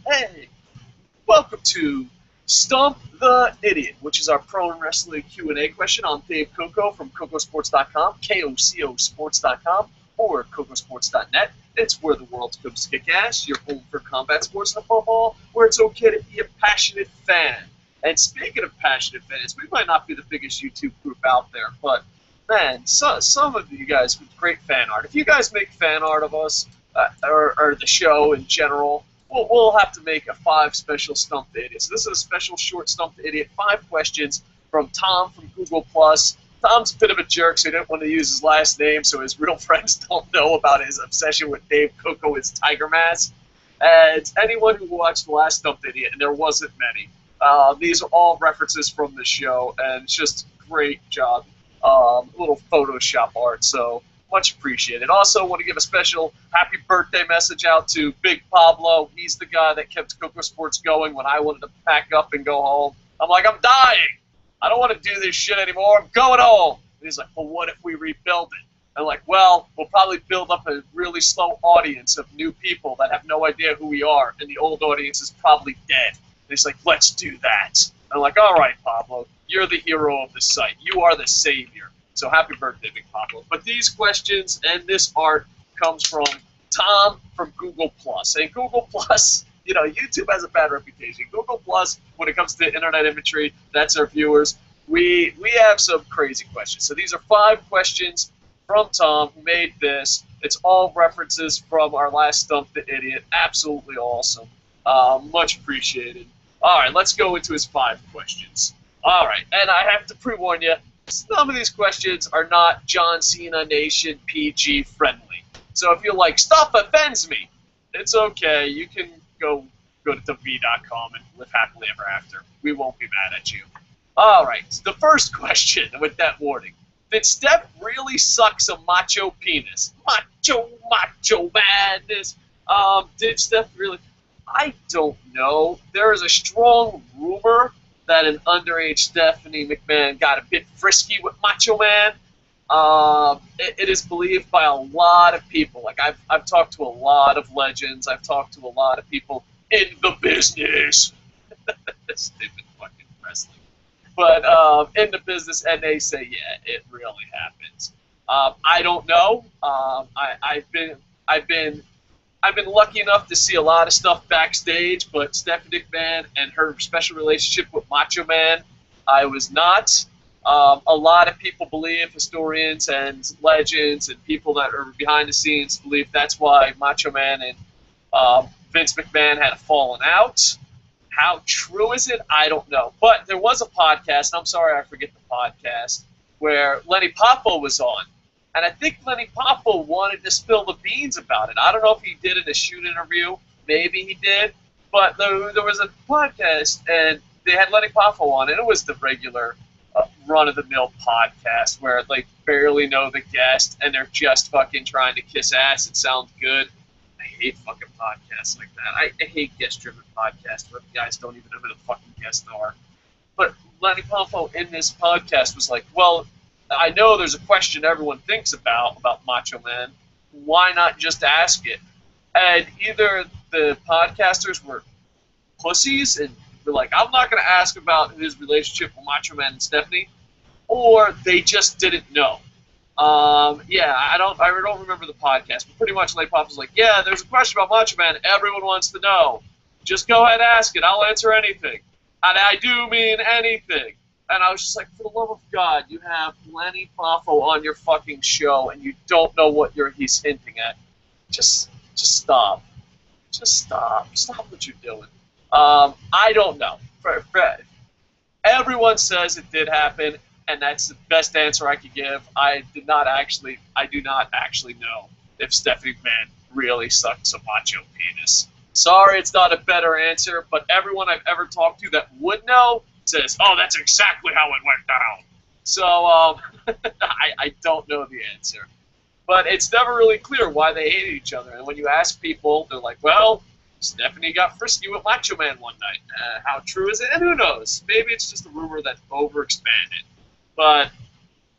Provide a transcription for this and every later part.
Hey, welcome to Stump the Idiot, which is our pro and wrestling Q&A question. I'm Dave Coco from Kocosports.com, KOCOsports.com, or Kocosports.net. It's where the world comes to kick ass. Your home for combat sports and above all, where it's okay to be a passionate fan. And speaking of passionate fans, we might not be the biggest YouTube group out there, but man, some of you guys with great fan art. If you guys make fan art of us or the show in general, we'll have to make a 5 special Stump the Idiot. So this is a special short Stump the Idiot, 5 questions from Tom from Google+. Tom's a bit of a jerk, so he didn't want to use his last name, so his real friends don't know about his obsession with Dave Coco, his Tiger Mask. And anyone who watched the last Stump the Idiot, and there wasn't many, these are all references from the show, and it's just great job. Little Photoshop art, so much appreciated. Also, want to give a special happy birthday message out to Big Pablo. He's the guy that kept Kocosports going when I wanted to pack up and go home. I'm like, I'm dying. I don't want to do this shit anymore. I'm going home. And he's like, well, what if we rebuild it? I'm like, well, we'll probably build up a really slow audience of new people that have no idea who we are, and the old audience is probably dead. And he's like, let's do that. And I'm like, all right, Pablo, you're the hero of the site. You are the savior. So happy birthday, Big Pablo. But these questions and this art comes from Tom from Google+. And Google+, you know, YouTube has a bad reputation. Google+, when it comes to internet imagery, that's our viewers. We have some crazy questions. So these are 5 questions from Tom, who made this. It's all references from our last Stump the Idiot. Absolutely awesome. Much appreciated. All right, let's go into his 5 questions. All right, and I have to pre-warn you, some of these questions are not John Cena Nation PG friendly. So if you're like, stuff offends me, it's okay. You can go to WWE.com and live happily ever after. We won't be mad at you. All right, the first question with that warning. Did Steph really suck some Macho Penis? Macho Madness. Did Steph really? I don't know. There is a strong rumor that an underage Stephanie McMahon got a bit frisky with Macho Man. It is believed by a lot of people. Like I've talked to a lot of legends. I've talked to a lot of people in the business. Stupid fucking wrestling. But in the business, and they say, yeah, it really happens. I don't know. I've been lucky enough to see a lot of stuff backstage, but Stephanie McMahon and her special relationship with Macho Man, I was not. A lot of people believe, historians and legends and people that are behind the scenes believe that's why Macho Man and Vince McMahon had a fallen out. How true is it? I don't know. But there was a podcast, and I'm sorry I forget the podcast, where Lenny Poffo was on. And I think Lenny Poffo wanted to spill the beans about it. I don't know if he did in a shoot interview. Maybe he did. But there was a podcast, and they had Lenny Poffo on, and it was the regular run-of-the-mill podcast where they barely know the guest, and they're just fucking trying to kiss ass and sound good. I hate fucking podcasts like that. I hate guest-driven podcasts where the guys don't even know who the fucking guests are. But Lenny Poffo in this podcast was like, well, I know there's a question everyone thinks about Macho Man. Why not just ask it? And either the podcasters were pussies and were like, I'm not going to ask about his relationship with Macho Man and Stephanie, or they just didn't know. Yeah, I don't remember the podcast, but pretty much Lenny Poffo was like, yeah, there's a question about Macho Man. Everyone wants to know. Just go ahead and ask it. I'll answer anything. And I do mean anything. And I was just like, for the love of God, you have Lenny Poffo on your fucking show, and you don't know what he's hinting at. Just stop. Just stop. Stop what you're doing. I don't know. Everyone says it did happen, and that's the best answer I could give. I do not actually know if Stephanie McMahon really sucked some Macho Penis. Sorry, it's not a better answer, but everyone I've ever talked to that would know says, oh, that's exactly how it went down. So I don't know the answer. But it's never really clear why they hated each other. And when you ask people, they're like, well, Stephanie got frisky with Macho Man one night. How true is it? And who knows? Maybe it's just a rumor that's overexpanded. But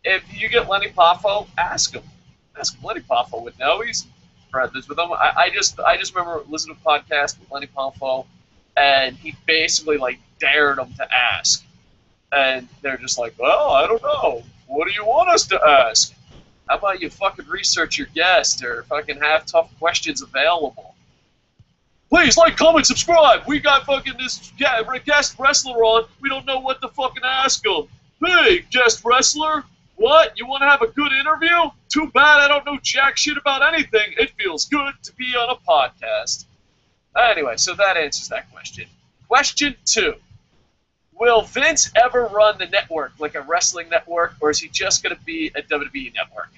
if you get Lenny Poffo, ask him. Lenny Poffo would know. brothers with them. I just remember listening to a podcast with Lenny Pompho, and he basically like dared them to ask, and they're just like, well, I don't know. What do you want us to ask? How about you fucking research your guest or fucking have tough questions available? Please like, comment, subscribe. We got fucking this guest wrestler on. We don't know what to fucking ask him. Hey, guest wrestler, what? You want to have a good interview? Too bad I don't know jack shit about anything. It feels good to be on a podcast. Anyway, so that answers that question. Question 2. Will Vince ever run the network like a wrestling network, or is he just going to be a WWE network?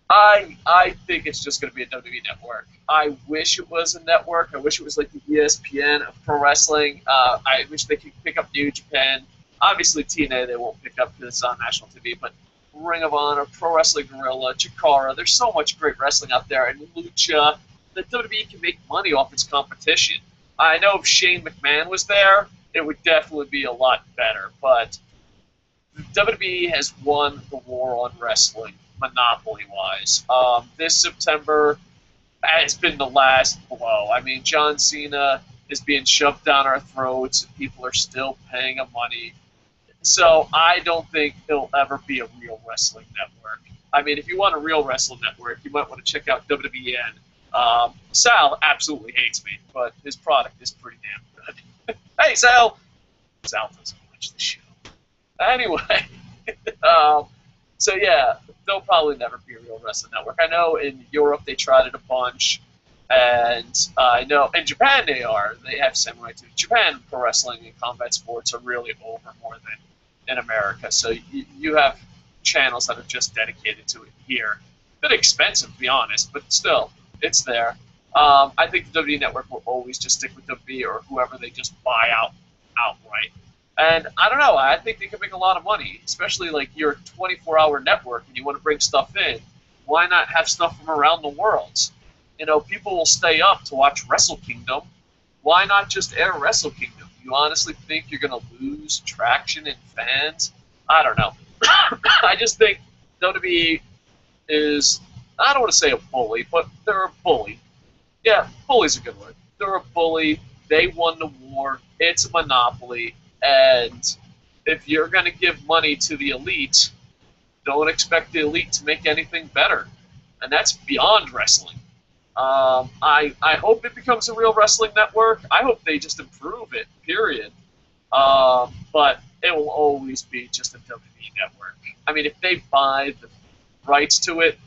I think it's just going to be a WWE network. I wish it was a network. I wish it was like the ESPN of pro wrestling. I wish they could pick up New Japan. Obviously, TNA they won't pick up because it's on national TV, but Ring of Honor, Pro Wrestling Guerrilla, Chikara, there's so much great wrestling out there, and Lucha, that WWE can make money off its competition. I know if Shane McMahon was there, it would definitely be a lot better, but WWE has won the war on wrestling, monopoly-wise. This September has been the last blow. I mean, John Cena is being shoved down our throats, and people are still paying him money. So I don't think it'll ever be a real wrestling network. I mean, if you want a real wrestling network, you might want to check out WWEN. Sal absolutely hates me, but his product is pretty damn good. Hey, Sal! Sal doesn't watch the show. Anyway, so yeah, they'll probably never be a real wrestling network. I know in Europe they tried it a bunch, and I know in Japan they are. They have samurai too. Japan pro wrestling and combat sports are really over more than in America. So you have channels that are just dedicated to it here. A bit expensive, to be honest, but still, it's there. I think the WWE Network will always just stick with WWE or whoever they just buy out outright. And I don't know, I think they can make a lot of money, especially like you're a 24-hour network and you want to bring stuff in. Why not have stuff from around the world? You know, people will stay up to watch Wrestle Kingdom. Why not just air Wrestle Kingdom? You honestly think you're going to lose traction and fans? I don't know. I just think WWE is, I don't want to say a bully, but they're a bully. Yeah, bully's a good word. They're a bully. They won the war. It's a monopoly. And if you're going to give money to the elite, don't expect the elite to make anything better. And that's beyond wrestling. I hope it becomes a real wrestling network. I hope they just improve it, period. But it will always be just a WWE network. I mean, if they buy the rights to it,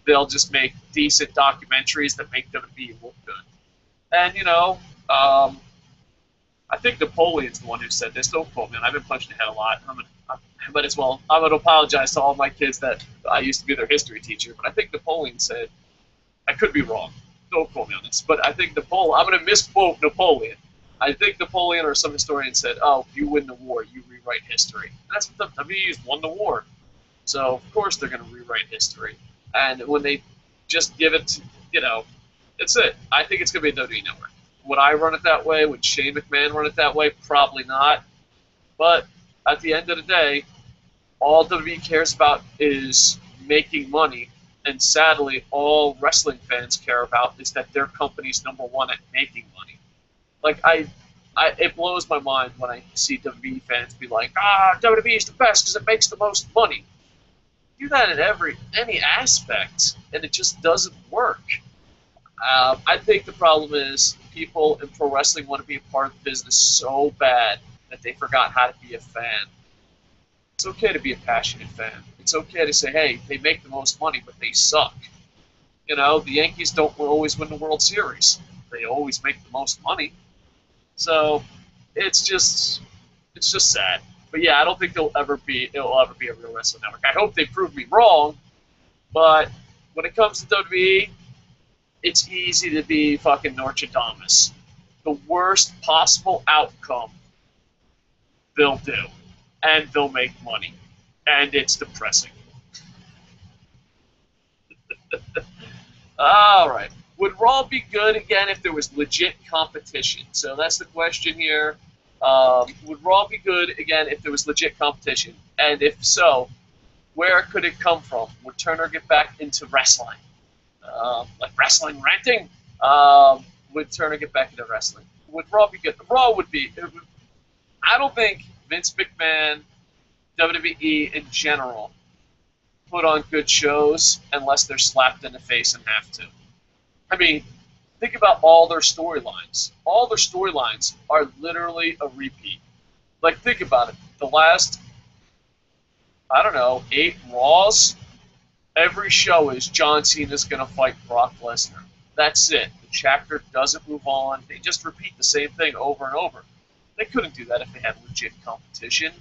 they'll just make decent documentaries that make WWE look good. And, you know, I think Napoleon's the one who said this. Don't quote me, I've been punched in the head a lot. But as well, I'm going to apologize to all my kids that I used to be their history teacher. But I think Napoleon said, I could be wrong. Don't quote me on this. But I think Napoleon, I'm going to misquote Napoleon. I think Napoleon or some historian said, oh, if you win the war, you rewrite history. And that's what the WWE's won the war. So, of course, they're going to rewrite history. And when they just give it to, you know, that's it. I think it's going to be a WWE network. Would I run it that way? Would Shane McMahon run it that way? Probably not. But at the end of the day, all WWE cares about is making money. And sadly, all wrestling fans care about is that their company's number one at making money. Like, it blows my mind when I see WWE fans be like, WWE is the best because it makes the most money. Do that in any aspect, and it just doesn't work. I think the problem is people in pro wrestling want to be a part of the business so bad that they forgot how to be a fan. It's okay to be a passionate fan. It's okay to say, hey, they make the most money, but they suck. You know, the Yankees don't always win the World Series. They always make the most money. So it's just sad. But yeah, I don't think it'll ever be a real wrestling network. I hope they prove me wrong, but when it comes to WWE, it's easy to be fucking Nostradamus. The worst possible outcome they'll do, and they'll make money, and it's depressing. All right. Would Raw be good again if there was legit competition? So that's the question here. Would Raw be good again if there was legit competition? And if so, where could it come from? Would Turner get back into wrestling? like wrestling renting, would Turner get back into wrestling? Would Raw be good? Raw would be. I don't think Vince McMahon, WWE in general, put on good shows unless they're slapped in the face and have to. I mean, think about all their storylines. All their storylines are literally a repeat. Like, think about it. The last, I don't know, 8 Raws, every show is John Cena's going to fight Brock Lesnar. That's it. The chapter doesn't move on. They just repeat the same thing over and over. They couldn't do that if they had legit competition.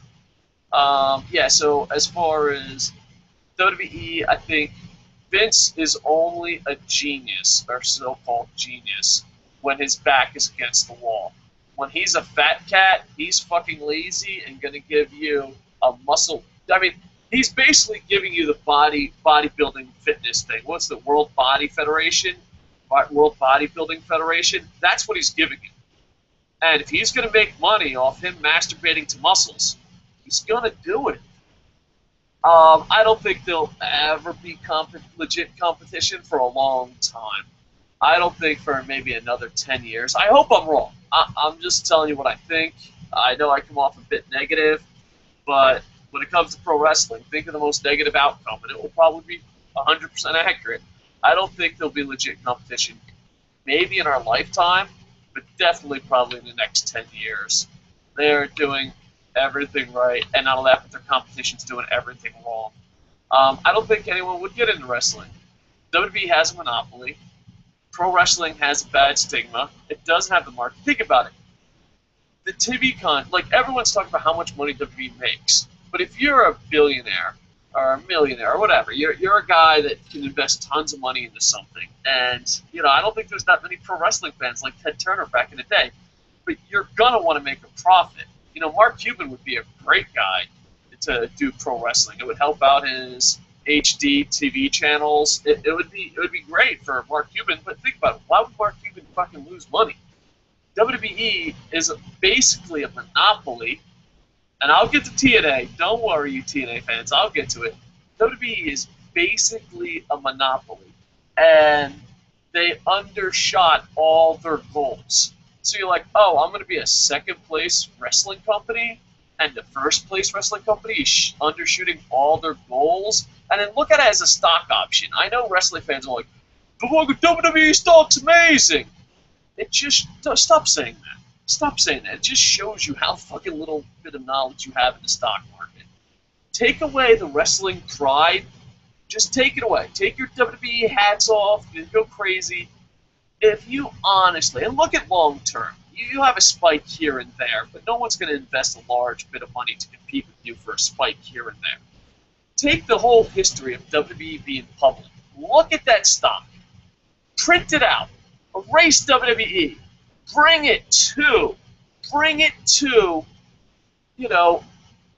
Yeah, so as far as WWE, I think Vince is only a genius, or so-called genius, when his back is against the wall. When he's a fat cat, he's fucking lazy and going to give you a muscle. I mean, he's basically giving you the bodybuilding fitness thing. What's the World Body Federation? World Bodybuilding Federation? That's what he's giving you. And if he's going to make money off him masturbating to muscles, he's going to do it. I don't think there'll ever be legit competition for a long time. I don't think for maybe another 10 years. I hope I'm wrong. I'm just telling you what I think. I know I come off a bit negative, but when it comes to pro wrestling, think of the most negative outcome, and it will probably be 100% accurate. I don't think there'll be legit competition maybe in our lifetime, but definitely probably in the next 10 years. They're doing everything right, and not only that, but their competition's doing everything wrong. I don't think anyone would get into wrestling. WWE has a monopoly. Pro wrestling has a bad stigma. It doesn't have the market. Think about it. The TV like everyone's talking about how much money WWE makes, but if you're a billionaire or a millionaire or whatever, you're a guy that can invest tons of money into something, and I don't think there's that many pro wrestling fans like Ted Turner back in the day, but you're gonna want to make a profit. Mark Cuban would be a great guy to do pro wrestling. It would help out his HD TV channels. It would be great for Mark Cuban. But think about it. Why would Mark Cuban fucking lose money? WWE is basically a monopoly. And I'll get to TNA. Don't worry, you TNA fans. I'll get to it. WWE is basically a monopoly. And they undershot all their goals. So you're like, oh, I'm going to be a second-place wrestling company, and the first-place wrestling company is undershooting all their goals? And then look at it as a stock option. I know wrestling fans are like, the WWE stock's amazing! Stop saying that. Stop saying that. It just shows you how fucking little bit of knowledge you have in the stock market. Take away the wrestling pride. Just take it away. Take your WWE hats off. Go crazy. If you honestly, and look at long term, you have a spike here and there, but no one's going to invest a large bit of money to compete with you for a spike here and there. Take the whole history of WWE being public. Look at that stock. Print it out. Erase WWE. Bring it to,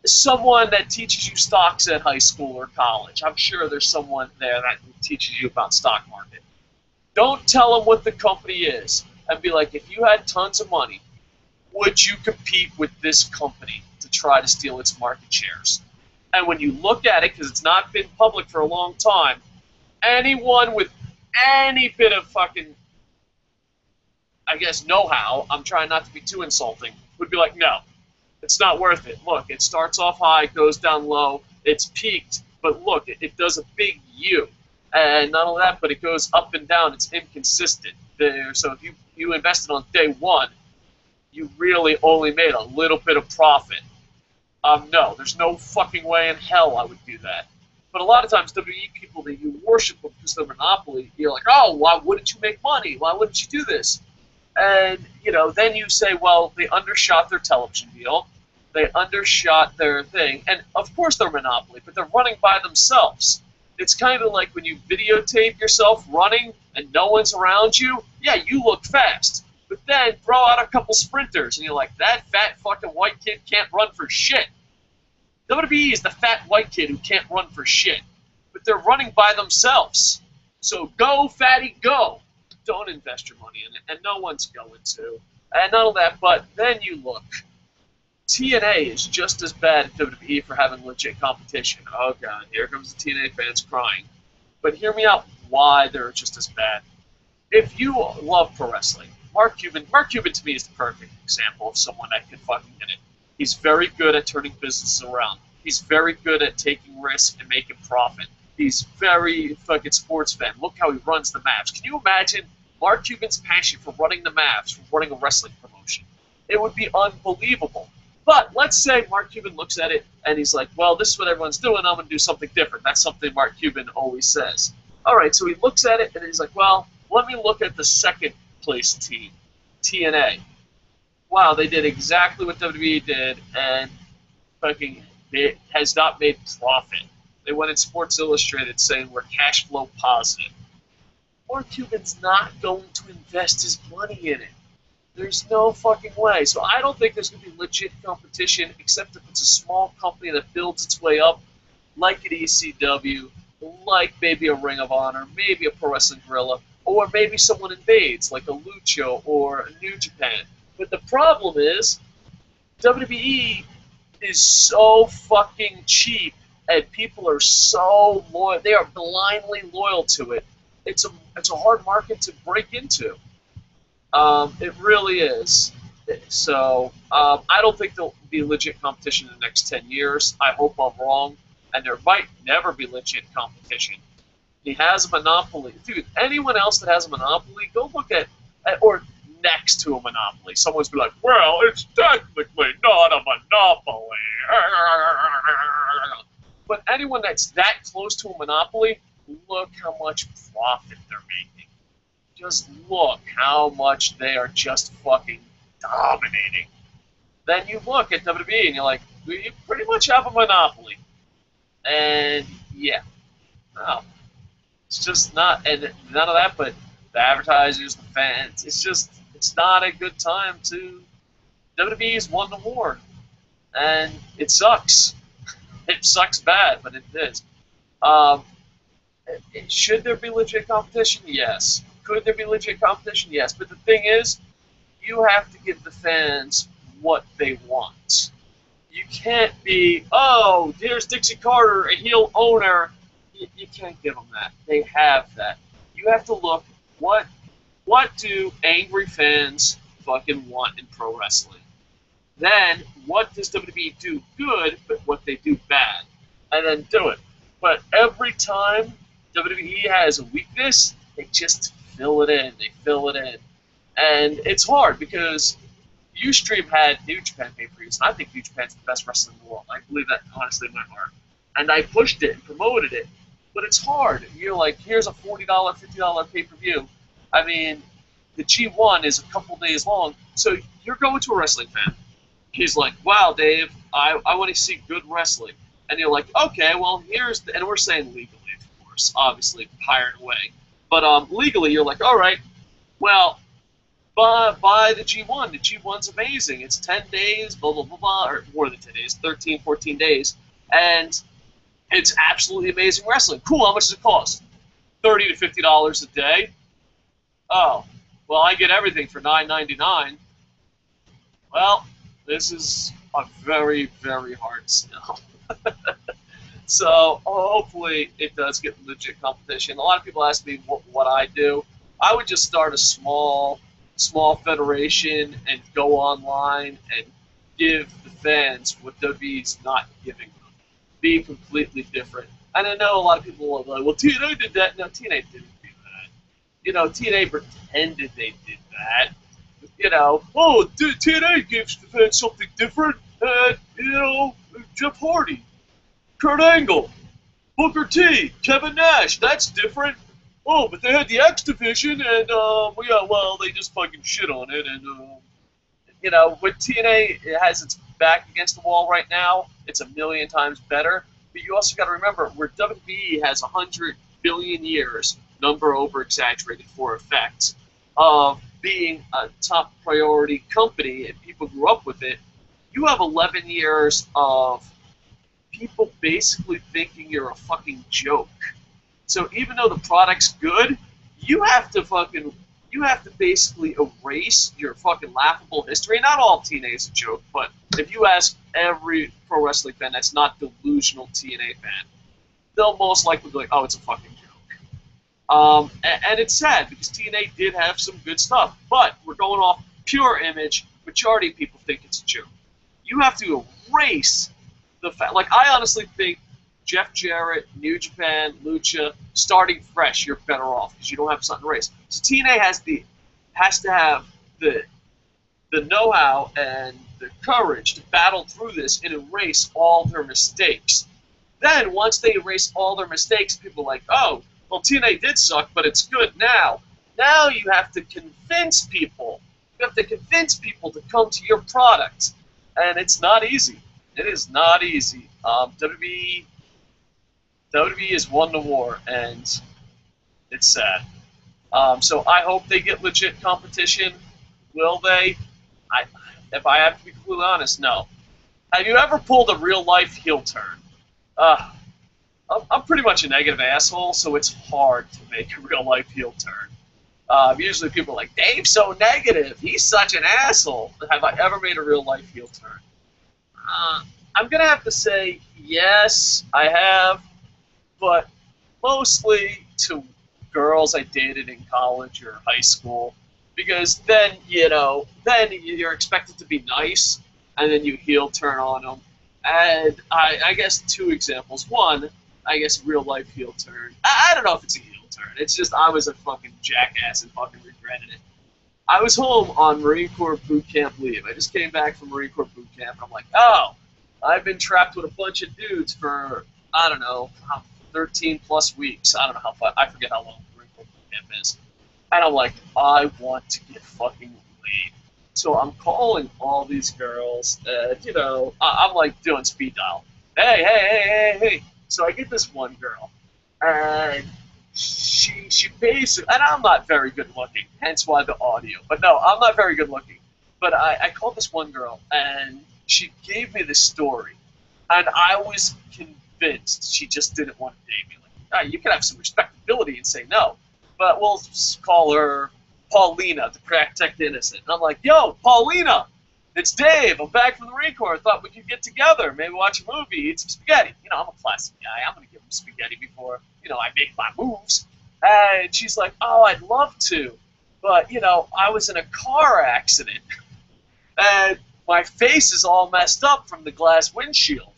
someone that teaches you stocks at high school or college. I'm sure there's someone there that teaches you about stock market. Don't tell them what the company is, and be like, if you had tons of money, would you compete with this company to try to steal its market shares? And when you look at it, because it's not been public for a long time, anyone with any bit of fucking, I guess, know-how, I'm trying not to be too insulting, would be like, no, it's not worth it. Look, it starts off high, goes down low, it's peaked, but look, it does a big U. And not only that, but it goes up and down. It's inconsistent. So if you invested on day one, you really only made a little bit of profit. No, there's no fucking way in hell I would do that. But a lot of times, WWE people, that you worship them because they're monopoly, you're like, oh, why wouldn't you make money? Why wouldn't you do this? And, then you say, well, they undershot their television deal. They undershot their thing. And, of course, they're monopoly, but they're running by themselves. It's kind of like when you videotape yourself running and no one's around you. Yeah, you look fast. But then throw out a couple sprinters and you're like, that fat fucking white kid can't run for shit. WWE is the fat white kid who can't run for shit. But they're running by themselves. So go, fatty, go. Don't invest your money in it. And no one's going to. And not only that, but then you look. TNA is just as bad at WWE for having legit competition. Oh, God, here comes the TNA fans crying. But hear me out. why they're just as bad. If you love pro wrestling, Mark Cuban to me is the perfect example of someone that can fucking get it. He's very good at turning businesses around. He's very good at taking risks and making profit. He's very fucking sports fan. Look how he runs the Mavs. Can you imagine Mark Cuban's passion for running the Mavs, for running a wrestling promotion? It would be unbelievable. But let's say Mark Cuban looks at it and he's like, well, this is what everyone's doing. I'm going to do something different. That's something Mark Cuban always says. All right, so he looks at it and he's like, well, let me look at the second place team, TNA. Wow, they did exactly what WWE did, and fucking it has not made profit. They went in Sports Illustrated saying we're cash flow positive. Mark Cuban's not going to invest his money in it. There's no fucking way. So I don't think there's going to be legit competition, except if it's a small company that builds its way up, like an ECW, like maybe a Ring of Honor, maybe a Pro Wrestling Guerrilla, or maybe someone invades, like a Lucha or a New Japan. But the problem is, WWE is so fucking cheap, and people are so loyal. They are blindly loyal to it. It's a hard market to break into. It really is. So I don't think there'll be legit competition in the next 10 years. I hope I'm wrong, and there might never be legit competition. He has a monopoly. Dude, anyone else that has a monopoly, go look at or next to a monopoly. Someone's be like, well, it's technically not a monopoly. But anyone that's that close to a monopoly, look how much profit they're making. Just look how much they are just fucking dominating. Then you look at WWE and you're like, you pretty much have a monopoly. And yeah, no. It's just not, and none of that, but the advertisers, the fans, it's not a good time to, WWE's won the war, and it sucks. It sucks bad, but it is. Should there be legit competition? Yes. Could there be legit competition? Yes. But the thing is, you have to give the fans what they want. You can't be, oh, here's Dixie Carter, a heel owner. You can't give them that. They have that. You have to look, what do angry fans fucking want in pro wrestling? Then, what does WWE do good, but what they do bad? And then do it. But every time WWE has a weakness, they just fill it in. They fill it in. And it's hard because Ustream had New Japan pay-per-views, and I think New Japan's the best wrestling in the world. I believe that honestly in my heart. And I pushed it and promoted it. But it's hard. You're like, here's a $40, $50 pay-per-view. I mean, the G1 is a couple days long, so you're going to a wrestling fan. He's like, wow, Dave, I want to see good wrestling. And you're like, okay, well, and we're saying legally, of course, obviously, pirate away. But legally, you're like, all right, well, buy the G1. The G1's amazing. It's 10 days, blah, blah, blah, blah, or more than 10 days, 13, 14 days. And it's absolutely amazing wrestling. Cool, how much does it cost? $30 to $50 a day? Oh, well, I get everything for $9.99. Well, this is a very, very hard sell. So hopefully it does get legit competition. A lot of people ask me what I do. I would just start a small federation and go online and give the fans what WWE's not giving them. Be completely different. And I know a lot of people will be like, well, TNA did that. No, TNA didn't do that. You know, TNA pretended they did that. You know, oh, TNA gives the fans something different. You know, Jeff Hardy, Kurt Angle, Booker T, Kevin Nash, that's different. Oh, but they had the X Division, and, yeah, well, they just fucking shit on it, and, you know, when TNA has its back against the wall right now, it's a million times better, but you also got to remember, where WWE has 100 billion years, number over-exaggerated for effect, of being a top priority company, and people grew up with it, you have 11 years of people basically thinking you're a fucking joke. So even though the product's good, you have to basically erase your fucking laughable history. Not all TNA is a joke, but if you ask every pro wrestling fan that's not delusional TNA fan, they'll most likely be like, oh, it's a fucking joke. And it's sad because TNA did have some good stuff, but we're going off pure image. Majority of people think it's a joke. You have to erase the fact. Like, I honestly think Jeff Jarrett, New Japan, Lucha, starting fresh, you're better off because you don't have something to erase. So TNA has to have the know-how and the courage to battle through this and erase all their mistakes. Then, once they erase all their mistakes, people are like, oh, well, TNA did suck, but it's good now. Now you have to convince people. You have to convince people to come to your product. And it's not easy. It is not easy. WWE has won the war, and it's sad. So I hope they get legit competition. Will they? If I have to be completely honest, no. Have you ever pulled a real-life heel turn? I'm pretty much a negative asshole, so it's hard to make a real-life heel turn. Usually people are like, Dave's so negative. He's such an asshole. Have I ever made a real-life heel turn? I'm going to have to say yes, I have, but mostly to girls I dated in college or high school, because then, then you're expected to be nice, and then you heel turn on them. And I guess two examples. One, I guess real life heel turn. I don't know if it's a heel turn. It's just I was a fucking jackass and fucking regretted it. I was home on Marine Corps boot camp leave. I just came back from Marine Corps boot camp. And I'm like, oh, I've been trapped with a bunch of dudes for, I don't know, 13 plus weeks. I don't know how far. I forget how long Marine Corps boot camp is. And I'm like, I want to get fucking laid. So I'm calling all these girls, I'm like doing speed dial. Hey. So I get this one girl, and she basically, and I'm not very good looking, hence why the audio. But no, I'm not very good looking. But I called this one girl, and she gave me this story, and I was convinced she just didn't want to date me. Like, you can have some respectability and say no, but we'll just call her Paulina to protect innocent. And I'm like, yo, Paulina, it's Dave. I'm back from the Marine Corps. I thought we could get together, maybe watch a movie, eat some spaghetti. I'm a classy guy. I'm going to give him spaghetti before, I make my moves. And she's like, oh, I'd love to. But, I was in a car accident. And my face is all messed up from the glass windshield.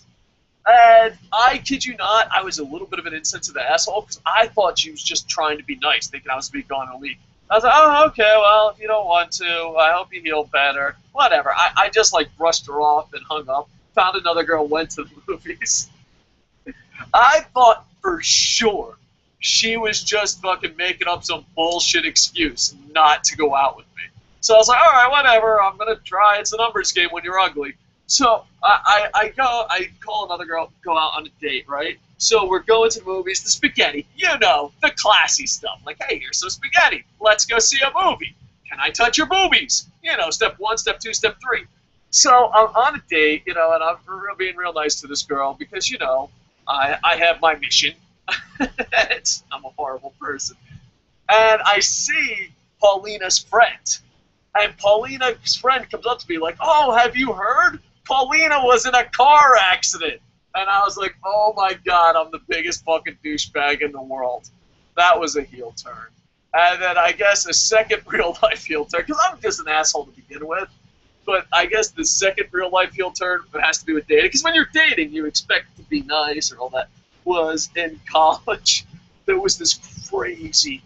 And I kid you not, I was a little bit of an insensitive asshole because I thought she was just trying to be nice, thinking I was being gone in a week. I was like, oh, okay, well, if you don't want to, I hope you heal better. Whatever. I just, brushed her off and hung up. Found another girl, went to the movies. I thought for sure she was just fucking making up some bullshit excuse not to go out with me. So I was like, all right, whatever. I'm going to try. It's a numbers game when you're ugly. So I call another girl, go out on a date, right? So we're going to the movies, the spaghetti, the classy stuff. Like, hey, here's some spaghetti. Let's go see a movie. Can I touch your boobies? Step 1, step 2, step 3. So I'm on a date, and I'm being real nice to this girl because, I have my mission. I'm a horrible person. And I see Paulina's friend. And Paulina's friend comes up to me like, oh, have you heard? Paulina was in a car accident. And I was like, oh my God, I'm the biggest fucking douchebag in the world. That was a heel turn. And then I guess a second real life heel turn, because I'm just an asshole to begin with. But I guess the second real life heel turn has to do with dating. Because when you're dating, you expect to be nice or all that. Was in college, there was this crazy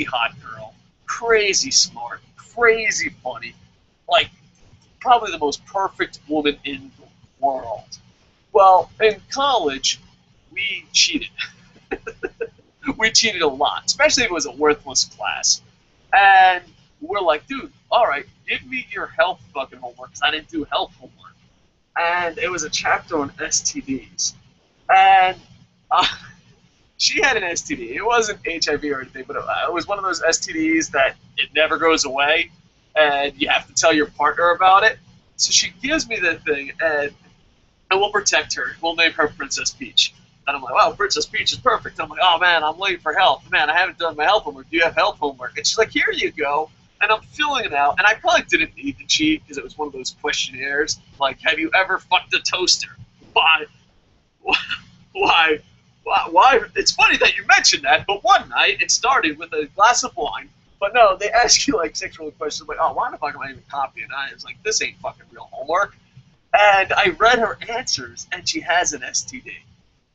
hot girl. Crazy smart. Crazy funny. Like, probably the most perfect woman in the world. Well, in college, we cheated. We cheated a lot, especially if it was a worthless class. And we're like, dude, all right, give me your health fucking homework, because I didn't do health homework. And it was a chapter on STDs. And she had an STD. It wasn't HIV or anything, but it was one of those STDs that it never goes away, and you have to tell your partner about it. So she gives me the thing, and we'll protect her. We'll name her Princess Peach. And I'm like, wow, Princess Peach is perfect. I'm like, oh, man, I'm late for health. Man, I haven't done my health homework. Do you have health homework? And she's like, here you go. And I'm filling it out. And I probably didn't need to cheat because it was one of those questionnaires. Like, have you ever fucked a toaster? Why? Why? It's funny that you mentioned that, but one night it started with a glass of wine. But no, they ask you like sexual questions, like, oh, why the fuck am I even copying? I was like, this ain't fucking real homework. And I read her answers, and she has an STD.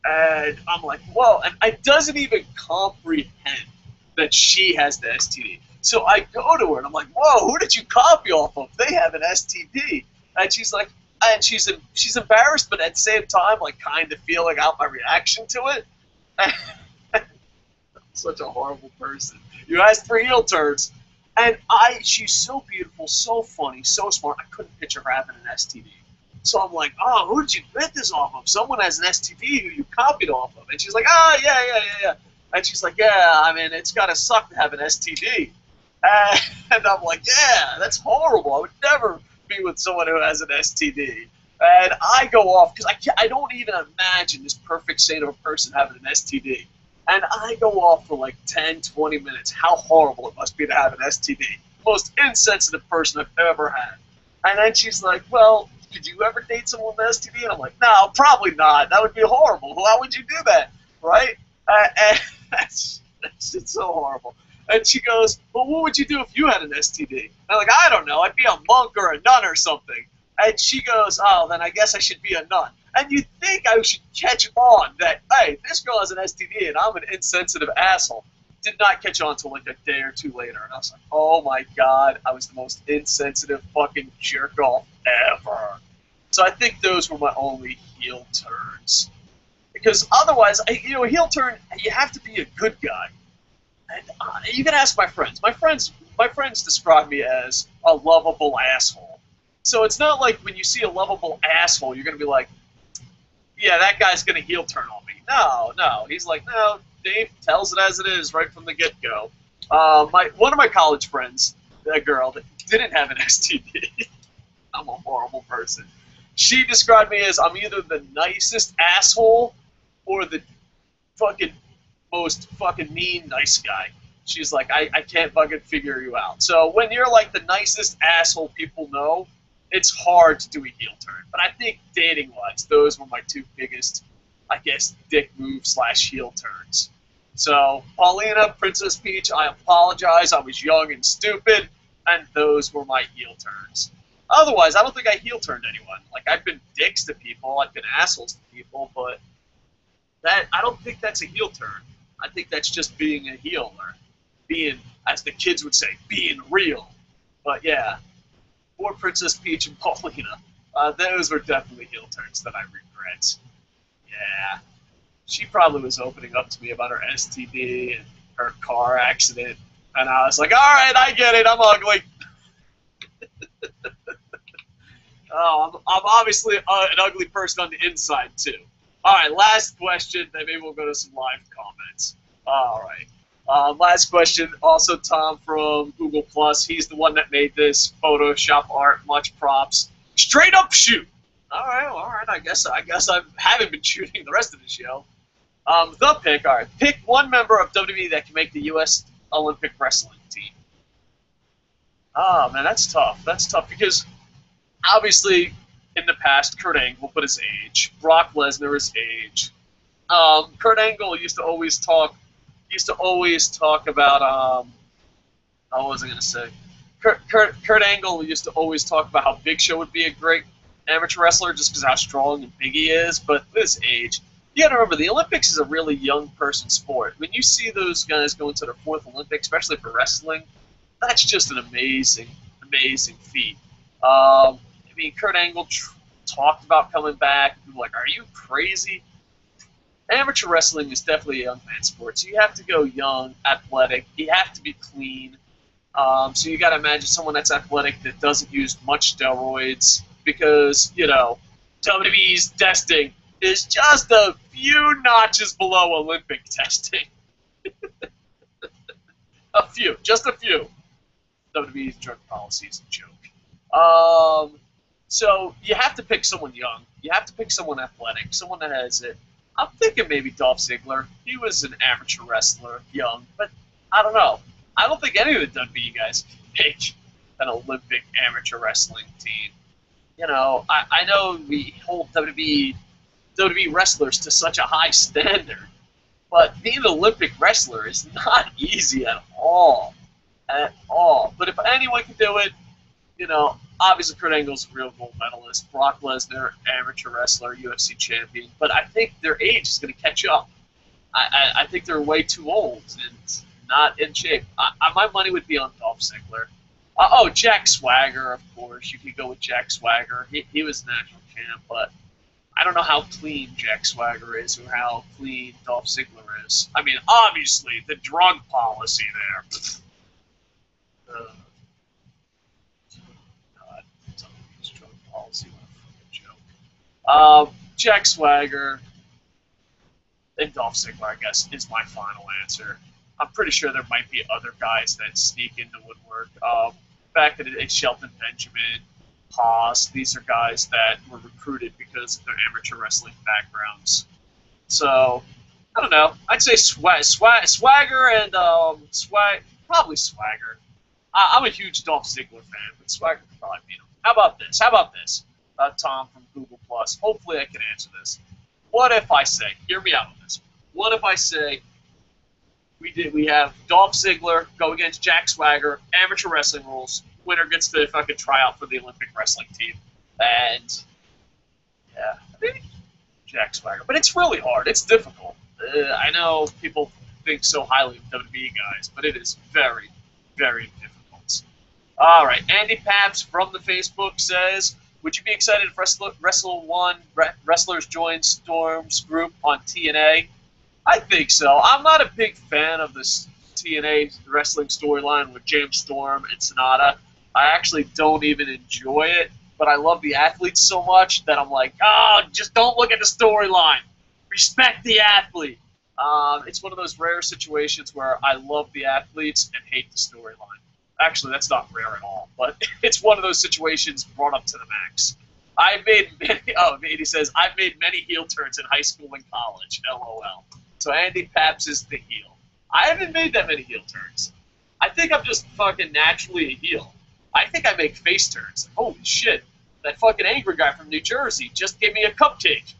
And I'm like, whoa. And I doesn't even comprehend that she has the STD. So I go to her, and I'm like, whoa, who did you copy off of? They have an STD. And she's like, and she's embarrassed, but at the same time, like, kind of feeling out my reaction to it. Such a horrible person. You asked for heel turns. And she's so beautiful, so funny, so smart. I couldn't picture her having an STD. So I'm like, oh, who did you get this off of? Someone has an STD who you copied off of. And she's like, oh, yeah. And she's like, yeah, I mean, it's got to suck to have an STD. And I'm like, yeah, that's horrible. I would never be with someone who has an STD. And I go off, because I don't even imagine this perfect state of a person having an STD. And I go off for like 10, 20 minutes how horrible it must be to have an STD. Most insensitive person I've ever had. And then she's like, well, could you ever date someone with an STD? And I'm like, no, probably not. That would be horrible. Why would you do that? Right? And that's just so horrible. And she goes, well, what would you do if you had an STD? And I'm like, I don't know. I'd be a monk or a nun or something. And she goes, oh, then I guess I should be a nun. And you think I should catch on that, hey, this girl has an STD and I'm an insensitive asshole. Did not catch on until like a day or two later. And I was like, oh my God, I was the most insensitive fucking jerk off ever. So I think those were my only heel turns. Because otherwise, a heel turn, you have to be a good guy. And you can ask my friends. My friends describe me as a lovable asshole. So it's not like when you see a lovable asshole, you're going to be like, yeah, that guy's going to heel turn on me. No. He's like, no, Dave tells it as it is right from the get-go. One of my college friends, a girl that didn't have an STD, I'm a horrible person. She described me as I'm either the nicest asshole or the fucking most fucking mean nice guy. She's like, I can't fucking figure you out. So when you're like the nicest asshole people know, it's hard to do a heel turn. But I think dating-wise, those were my two biggest, I guess, dick move / heel turns. So, Paulina, Princess Peach, I apologize. I was young and stupid, and those were my heel turns. Otherwise, I don't think I heel turned anyone. Like, I've been dicks to people, I've been assholes to people, but I don't think that's a heel turn. I think that's just being a heel, or being, as the kids would say, being real. But yeah. Or Princess Peach and Paulina. Those were definitely heel turns that I regret. Yeah. She probably was opening up to me about her STD and her car accident. And I was like, all right, I get it. I'm ugly. Oh, I'm obviously an ugly person on the inside, too. All right, last question. Then maybe we'll go to some live comments. All right. Last question, also Tom from Google+. He's the one that made this Photoshop art, much props. Straight up shoot. All right. I guess I haven't been shooting the rest of the show. The pick. All right. Pick one member of WWE that can make the U.S. Olympic wrestling team. Oh man, that's tough. That's tough because obviously in the past, Kurt Angle put his age. Brock Lesnar his age. Kurt Angle used to always talk about what was I gonna say? Kurt Angle used to always talk about how Big Show would be a great amateur wrestler just because of how strong and big he is. But with his age, you got to remember the Olympics is a really young person sport. When you see those guys go into their fourth Olympics, especially for wrestling, that's just an amazing feat. I mean, Kurt Angle talked about coming back. People were like, are you crazy? Amateur wrestling is definitely a young man sport, so you have to go young, athletic. You have to be clean. So you got to imagine someone that's athletic that doesn't use much steroids because, WWE's testing is just a few notches below Olympic testing. Just a few. WWE's drug policy is a joke. So you have to pick someone young. You have to pick someone athletic, someone that has it. I'm thinking maybe Dolph Ziggler. He was an amateur wrestler, young, but I don't know. I don't think any of the WWE guys can make an Olympic amateur wrestling team. I know we hold WWE wrestlers to such a high standard, But being an Olympic wrestler is not easy at all. At all. But if anyone can do it, obviously Kurt Angle's a real gold medalist. Brock Lesnar, amateur wrestler, UFC champion. But I think their age is going to catch up. I think they're way too old and not in shape. My money would be on Dolph Ziggler. Jack Swagger, of course. You could go with Jack Swagger. He was national champ, but I don't know how clean Jack Swagger is or how clean Dolph Ziggler is. I mean, obviously, the drug policy there. God, WWE's drug policy, what a fucking joke. Jack Swagger and Dolph Ziggler, I guess, is my final answer. I'm pretty sure there might be other guys that sneak into woodwork. Back in the day, Shelton Benjamin, Haas, these are guys that were recruited because of their amateur wrestling backgrounds. So, I don't know. I'd say Swagger and probably Swagger. I'm a huge Dolph Ziggler fan, but Swagger could probably beat him. How about this? Tom from Google Plus. Hopefully I can answer this. What if I say, hear me out on this. What if I say we have Dolph Ziggler go against Jack Swagger, amateur wrestling rules, winner gets to fucking try out for the Olympic wrestling team. And, yeah, I think Jack Swagger. But it's really hard. It's difficult. I know people think so highly of WWE guys, but it is very, very difficult. All right, Andy Paps from the Facebook says, would you be excited if Wrestlers join Storm's group on TNA? I think so. I'm not a big fan of this TNA wrestling storyline with James Storm and Sonata. I actually don't even enjoy it, but I love the athletes so much that I'm like, just don't look at the storyline. Respect the athlete. It's one of those rare situations where I love the athletes and hate the storyline. Actually, that's not rare at all, but it's one of those situations brought up to the max. He says, I've made many heel turns in high school and college, LOL. So Andy Paps is the heel. I haven't made that many heel turns. I think I'm just fucking naturally a heel. I think I make face turns. Holy shit. That fucking angry guy from New Jersey just gave me a cupcake.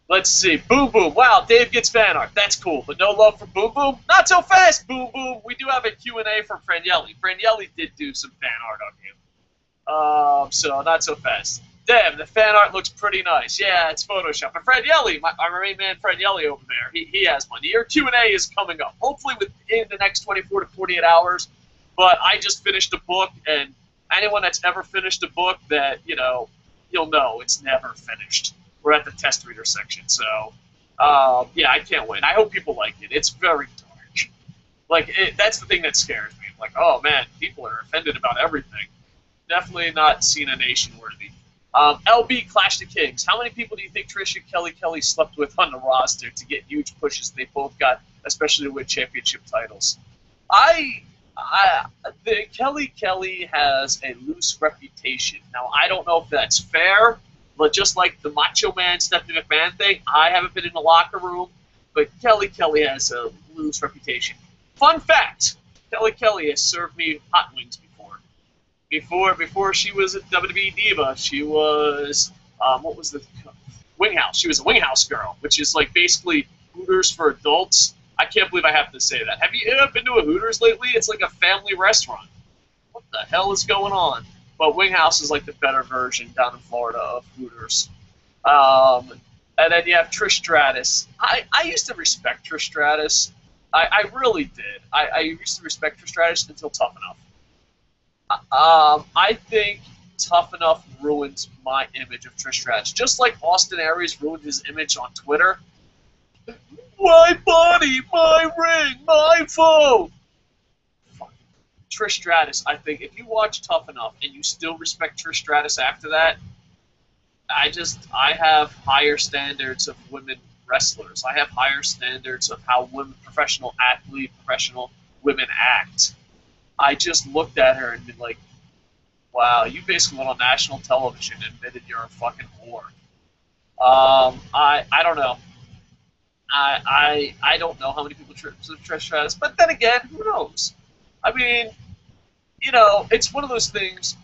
Let's see. Boom Boom. Wow, Dave gets fan art. That's cool. But no love for Boom Boom? Not so fast, Boom Boom. We do have a Q&A from Franielli. Franielli did do some fan art on you. So not so fast. Damn, the fan art looks pretty nice. Yeah, it's Photoshop. And Franielli, our main man Franielli over there, he has one. Your Q&A is coming up, hopefully within the next 24 to 48 hours. But I just finished a book, and anyone that's ever finished a book that, you'll know it's never finished. We're at the test reader section, so, yeah, I can't wait. I hope people like it. It's very dark. That's the thing that scares me. I'm like, oh, man, people are offended about everything. Definitely not Cena Nation worthy. LB Clash the Kings. How many people do you think Trish and Kelly slept with on the roster to get huge pushes they both got, especially with championship titles? Kelly has a loose reputation. Now, I don't know if that's fair, but just like the Macho Man Stephanie McMahon thing, I haven't been in the locker room, but Kelly has a loose reputation. Fun fact, Kelly has served me hot wings before. Before she was a WWE diva, she was, what was the Wing House. She was a Wing House girl, which is like basically Hooters for adults. I can't believe I have to say that. Have you ever been to a Hooters lately? It's like a family restaurant. What the hell is going on? But Wing House is like the better version down in Florida of Hooters. And then you have Trish Stratus. I used to respect Trish Stratus. I really did. I used to respect Trish Stratus until Tough Enough. I think Tough Enough ruined my image of Trish Stratus. Just like Austin Aries ruined his image on Twitter. My body, my ring, my phone. Trish Stratus, I think, if you watch Tough Enough and you still respect Trish Stratus after that, I have higher standards of women wrestlers. I have higher standards of how professional women act. I just looked at her and been like, wow, you basically went on national television and admitted you're a fucking whore. I don't know. I don't know how many people Trish Stratus, but then again, who knows? I mean, it's one of those things,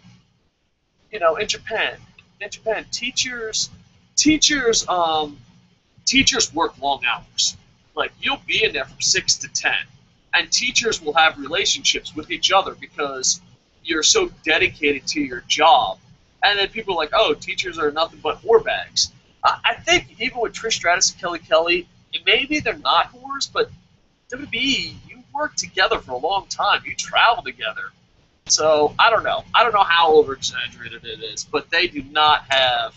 in Japan, teachers teachers work long hours. Like, you'll be in there from 6 to 10, and teachers will have relationships with each other because you're so dedicated to your job. And then people are like, oh, teachers are nothing but whore bags. I think even with Trish Stratus and Kelly, maybe they're not whores, but WWE, you work together for a long time. You travel together. So I don't know. I don't know how over-exaggerated it is, but they do not have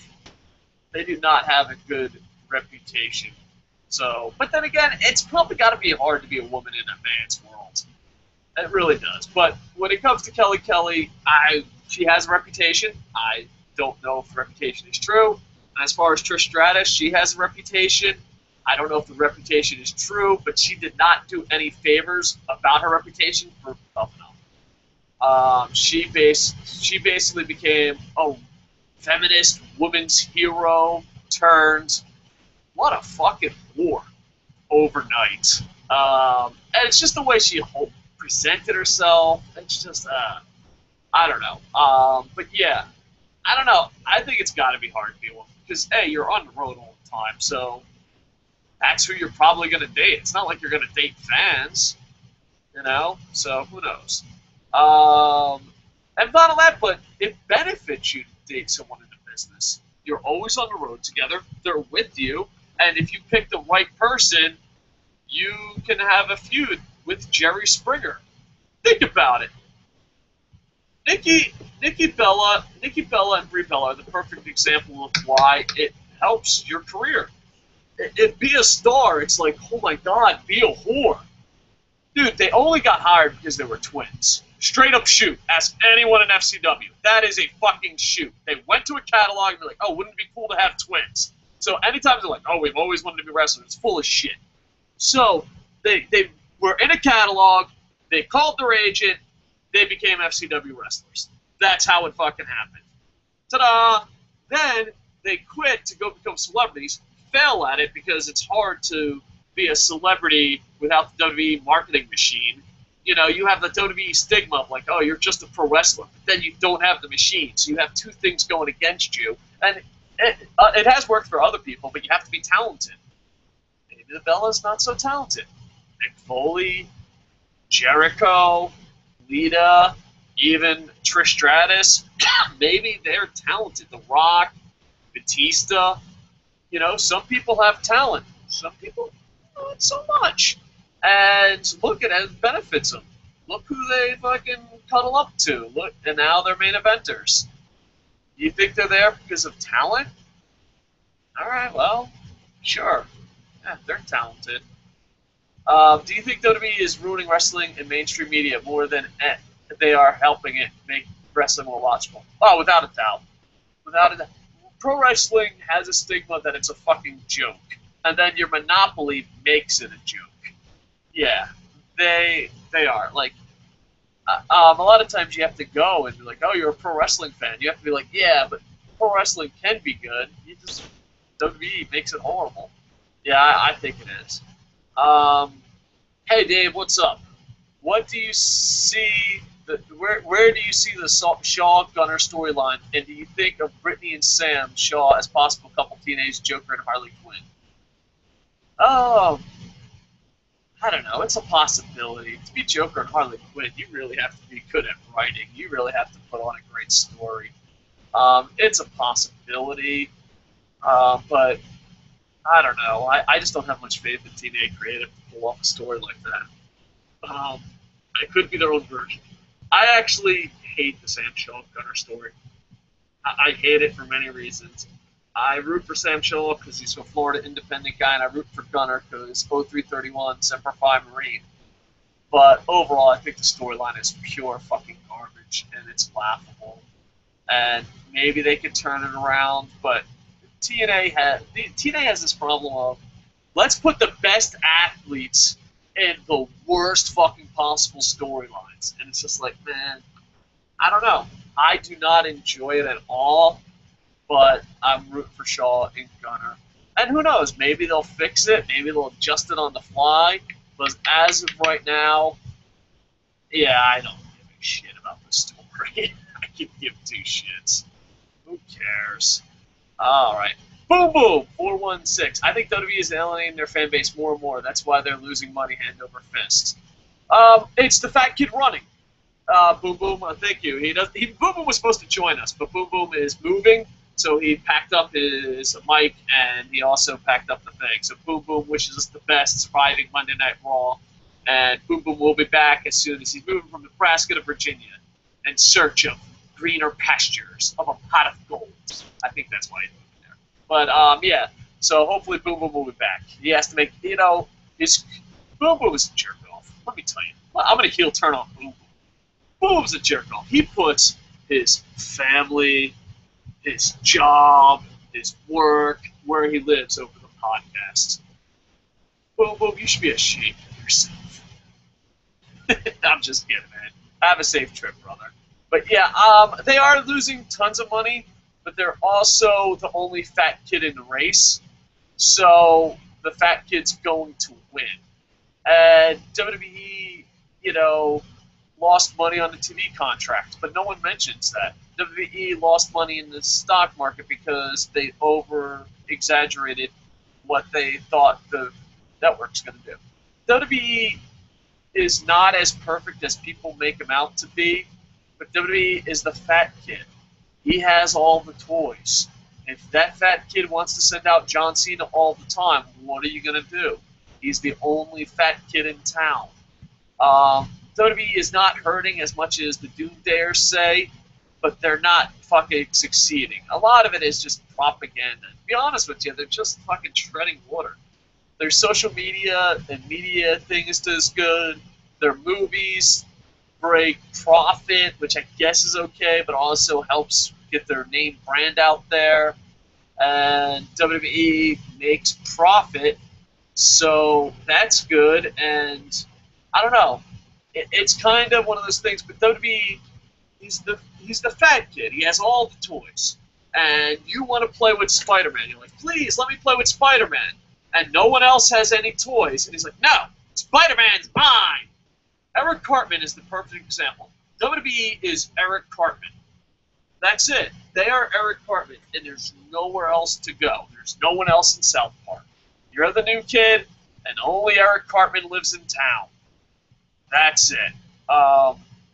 a good reputation. So, but then again, it's probably got to be hard to be a woman in a man's world. It really does. But when it comes to Kelly, she has a reputation. I don't know if the reputation is true. And as far as Trish Stratus, she has a reputation. I don't know if the reputation is true, but she did not do any favors about her reputation for nothing else. She basically became a feminist woman's hero turned what a fucking whore overnight. And it's just the way she presented herself. It's just, I don't know. But yeah, I don't know. I think it's got to be hard to be a woman because, hey, you're on the road all the time, so that's who you're probably going to date. It's not like you're going to date fans, you know? So who knows? And not only that, but it benefits you to date someone in the business. You're always on the road together. They're with you. And if you pick the right person, you can have a feud with Jerry Springer. Think about it. Nikki Bella and Brie Bella are the perfect example of why it helps your career. If be a star, it's like, oh my God, be a whore. Dude, they only got hired because they were twins. Straight up shoot. Ask anyone in FCW. That is a fucking shoot. They went to a catalog and they're like, oh, wouldn't it be cool to have twins? So anytime they're like, oh, we've always wanted to be wrestlers, it's full of shit. So they were in a catalog, they called their agent, they became FCW wrestlers. That's how it fucking happened. Ta-da! Then they quit to go become celebrities, fail at it because it's hard to be a celebrity without the WWE marketing machine. You know, you have the WWE stigma of like, oh, you're just a pro wrestler. But then you don't have the machine, so you have two things going against you. And it has worked for other people, but you have to be talented. Maybe the Bella's not so talented. Mick Foley, Jericho, Lita, even Trish Stratus, maybe they're talented. The Rock, Batista, you know, some people have talent. Some people, not so much. And look, it benefits them. Look who they fucking cuddle up to. Look, and now they're main eventers. You think they're there because of talent? All right, well, sure. Yeah, they're talented. Do you think WWE is ruining wrestling in mainstream media more than they are helping it make wrestling more watchable? Oh, without a doubt. Without a doubt. Pro wrestling has a stigma that it's a fucking joke. And then your monopoly makes it a joke. Yeah, they are. Like, a lot of times you have to go and be like, oh, you're a pro wrestling fan. You have to be like, yeah, but pro wrestling can be good. You just, WWE makes it horrible. Yeah, I think it is. Hey, Dave, what's up? What do you see, where do you see the Shaw Gunner storyline, and do you think of Brittany and Sam Shaw as possible couple teenage Joker and Harley Quinn? I don't know. It's a possibility. To be Joker and Harley Quinn, you really have to be good at writing. You really have to put on a great story. It's a possibility, but I don't know. I just don't have much faith in TNA Creative to pull off a story like that. It could be their own version. I actually hate the Sam Shaw Gunner story. I hate it for many reasons. I root for Sam Shaw because he's a Florida independent guy, and I root for Gunner because 0331 Semper Fi Marine. But overall, I think the storyline is pure fucking garbage, and it's laughable. And maybe they could turn it around, but TNA has this problem of, let's put the best athletes in the worst fucking possible storylines. And it's just like, man, I don't know. I do not enjoy it at all. But I'm rooting for Shaw and Gunner. And who knows, maybe they'll fix it, maybe they'll adjust it on the fly. But as of right now, yeah, I don't give a shit about the story. I can give two shits. Who cares? Alright. Boom Boom 416. I think WWE is alienating their fan base more and more. That's why they're losing money hand over fist. It's the fat kid running. Boom Boom, thank you. Boom Boom was supposed to join us, but Boom Boom is moving, so he packed up his mic and he also packed up the thing. So Boom Boom wishes us the best surviving Monday Night Raw, and Boom Boom will be back as soon as he's moving from Nebraska to Virginia in search of greener pastures of a pot of gold. I think that's why he's moving there. But yeah, so hopefully Boom Boom will be back. He has to make, his Boom Boom is a jerk off. Let me tell you, I'm gonna heel turn on Boom Boom. Boom's a jerk off. He puts his family, his job, his work, where he lives over the podcast. Boom Boom, you should be ashamed of yourself. I'm just kidding, man. Have a safe trip, brother. But yeah, they are losing tons of money, but they're also the only fat kid in the race. So the fat kid's going to win. And WWE, lost money on the TV contract, but no one mentions that. WWE lost money in the stock market because they over-exaggerated what they thought the network's going to do. WWE is not as perfect as people make him out to be, but WWE is the fat kid. He has all the toys. If that fat kid wants to send out John Cena all the time, what are you going to do? He's the only fat kid in town. WWE is not hurting as much as the Doomsdayers say, but they're not fucking succeeding. A lot of it is just propaganda. To be honest with you, they're just fucking treading water. Their social media and media thing is as good. Their movies break profit, which I guess is okay, but also helps get their name brand out there. And WWE makes profit, so that's good. And I don't know. It's kind of one of those things, but WWE, he's the fat kid. He has all the toys. And you want to play with Spider-Man. You're like, please, let me play with Spider-Man. And no one else has any toys. And he's like, no, Spider-Man's mine. Eric Cartman is the perfect example. WWE is Eric Cartman. That's it. They are Eric Cartman, and there's nowhere else to go. There's no one else in South Park. You're the new kid, and only Eric Cartman lives in town. That's it.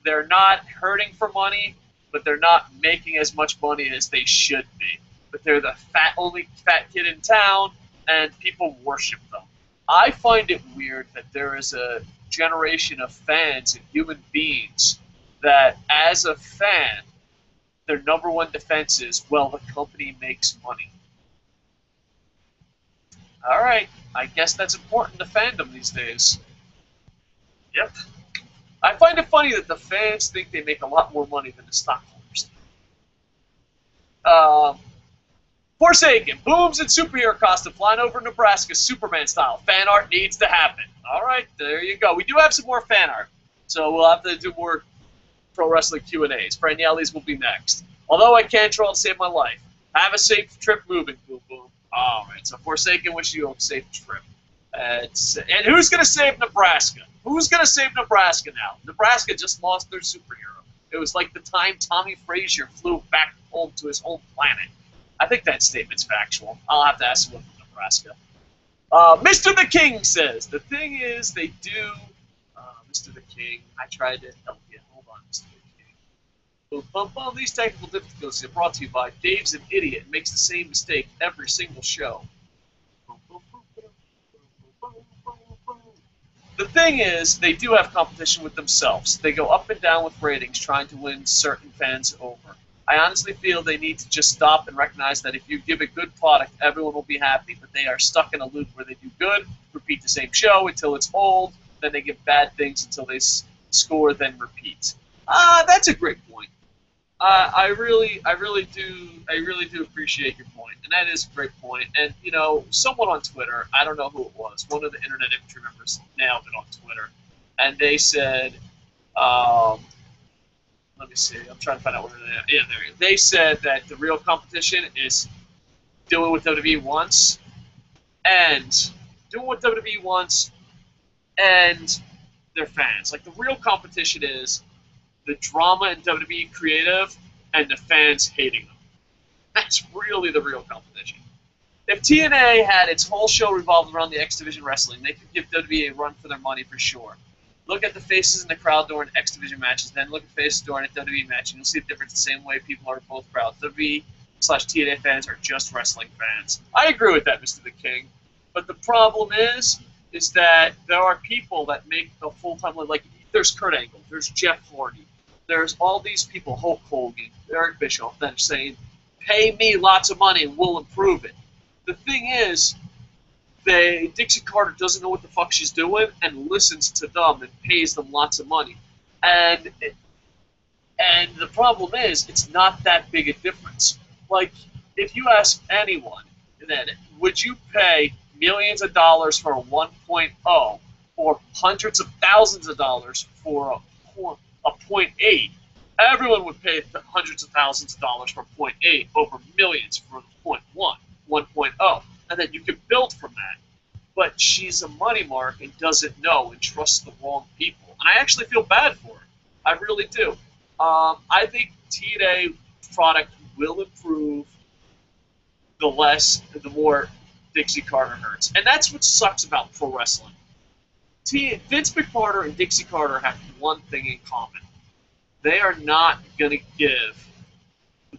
They're not hurting for money, but they're not making as much money as they should be. But they're the only fat kid in town, and people worship them. I find it weird that there is a generation of fans and human beings that, as a fan, their number one defense is, well, the company makes money. All right, I guess that's important to fandom these days. Yep. I find it funny that the fans think they make a lot more money than the stockholders do. Forsaken. Booms in superhero costume flying over Nebraska Superman style. Fan art needs to happen. All right, there you go. We do have some more fan art, so we'll have to do more pro wrestling Q&As. Fran Yellies will be next. Although I can't draw to save my life. Have a safe trip moving, Boom Boom. All right, so Forsaken wish you a safe trip. And who's going to save Nebraska? Who's going to save Nebraska now? Nebraska just lost their superhero. It was like the time Tommy Frazier flew back home to his home planet. I think that statement's factual. I'll have to ask someone from Nebraska. Mr. the King says, the thing is, they do... Mr. the King, I tried to help you. Hold on, Mr. the King. These technical difficulties are brought to you by Dave's an idiot and makes the same mistake every single show. The thing is, they do have competition with themselves. They go up and down with ratings trying to win certain fans over. I honestly feel they need to just stop and recognize that if you give a good product, everyone will be happy, but they are stuck in a loop where they do good, repeat the same show until it's old, then they give bad things until they score, then repeat. That's a great point. I really do appreciate your point, and that is a great point. And someone on Twitter, I don't know who it was, one of the Internet Infantry members nailed it on Twitter, and they said, let me see, I'm trying to find out where they are. Yeah, there you go. They said that the real competition is doing what WWE wants, and their fans. Like, the real competition is the drama in WWE creative and the fans hating them. That's really the real competition. If TNA had its whole show revolved around the X Division wrestling, they could give WWE a run for their money for sure. Look at the faces in the crowd during X Division matches, then look at faces during a WWE match, and you'll see the difference the same way people are in both crowds. WWE/TNA fans are just wrestling fans. I agree with that, Mr. The King. But the problem is that there are people that make a full-time living. Like, there's Kurt Angle, there's Jeff Hardy, there's all these people, Hulk Hogan, Eric Bischoff, that are saying, pay me lots of money and we'll improve it. The thing is, Dixie Carter doesn't know what the fuck she's doing and listens to them and pays them lots of money. And the problem is, it's not that big a difference. Like, if you ask anyone, then would you pay millions of dollars for a 1.0 or hundreds of thousands of dollars for a 0.8? Everyone would pay hundreds of thousands of dollars for 0.8 over millions for the 0.1, 1.0. And then you can build from that. But she's a money mark and doesn't know and trusts the wrong people. And I actually feel bad for her. I really do. I think TNA product will improve the more Dixie Carter hurts. And that's what sucks about pro wrestling. Vince McMahon and Dixie Carter have one thing in common. They are not going to give.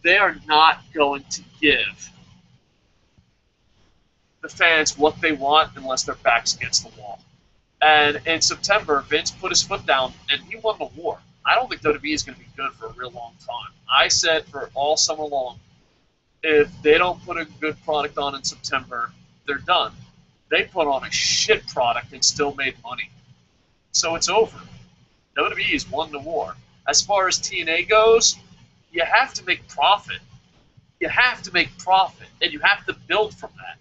They are not going to give the fans what they want unless their back's against the wall. And in September, Vince put his foot down and he won the war. I don't think WWE is going to be good for a real long time. I said for all summer long, if they don't put a good product on in September, they're done. They put on a shit product and still made money. So it's over. WWE's won the war. As far as TNA goes, you have to make profit. You have to make profit, and you have to build from that.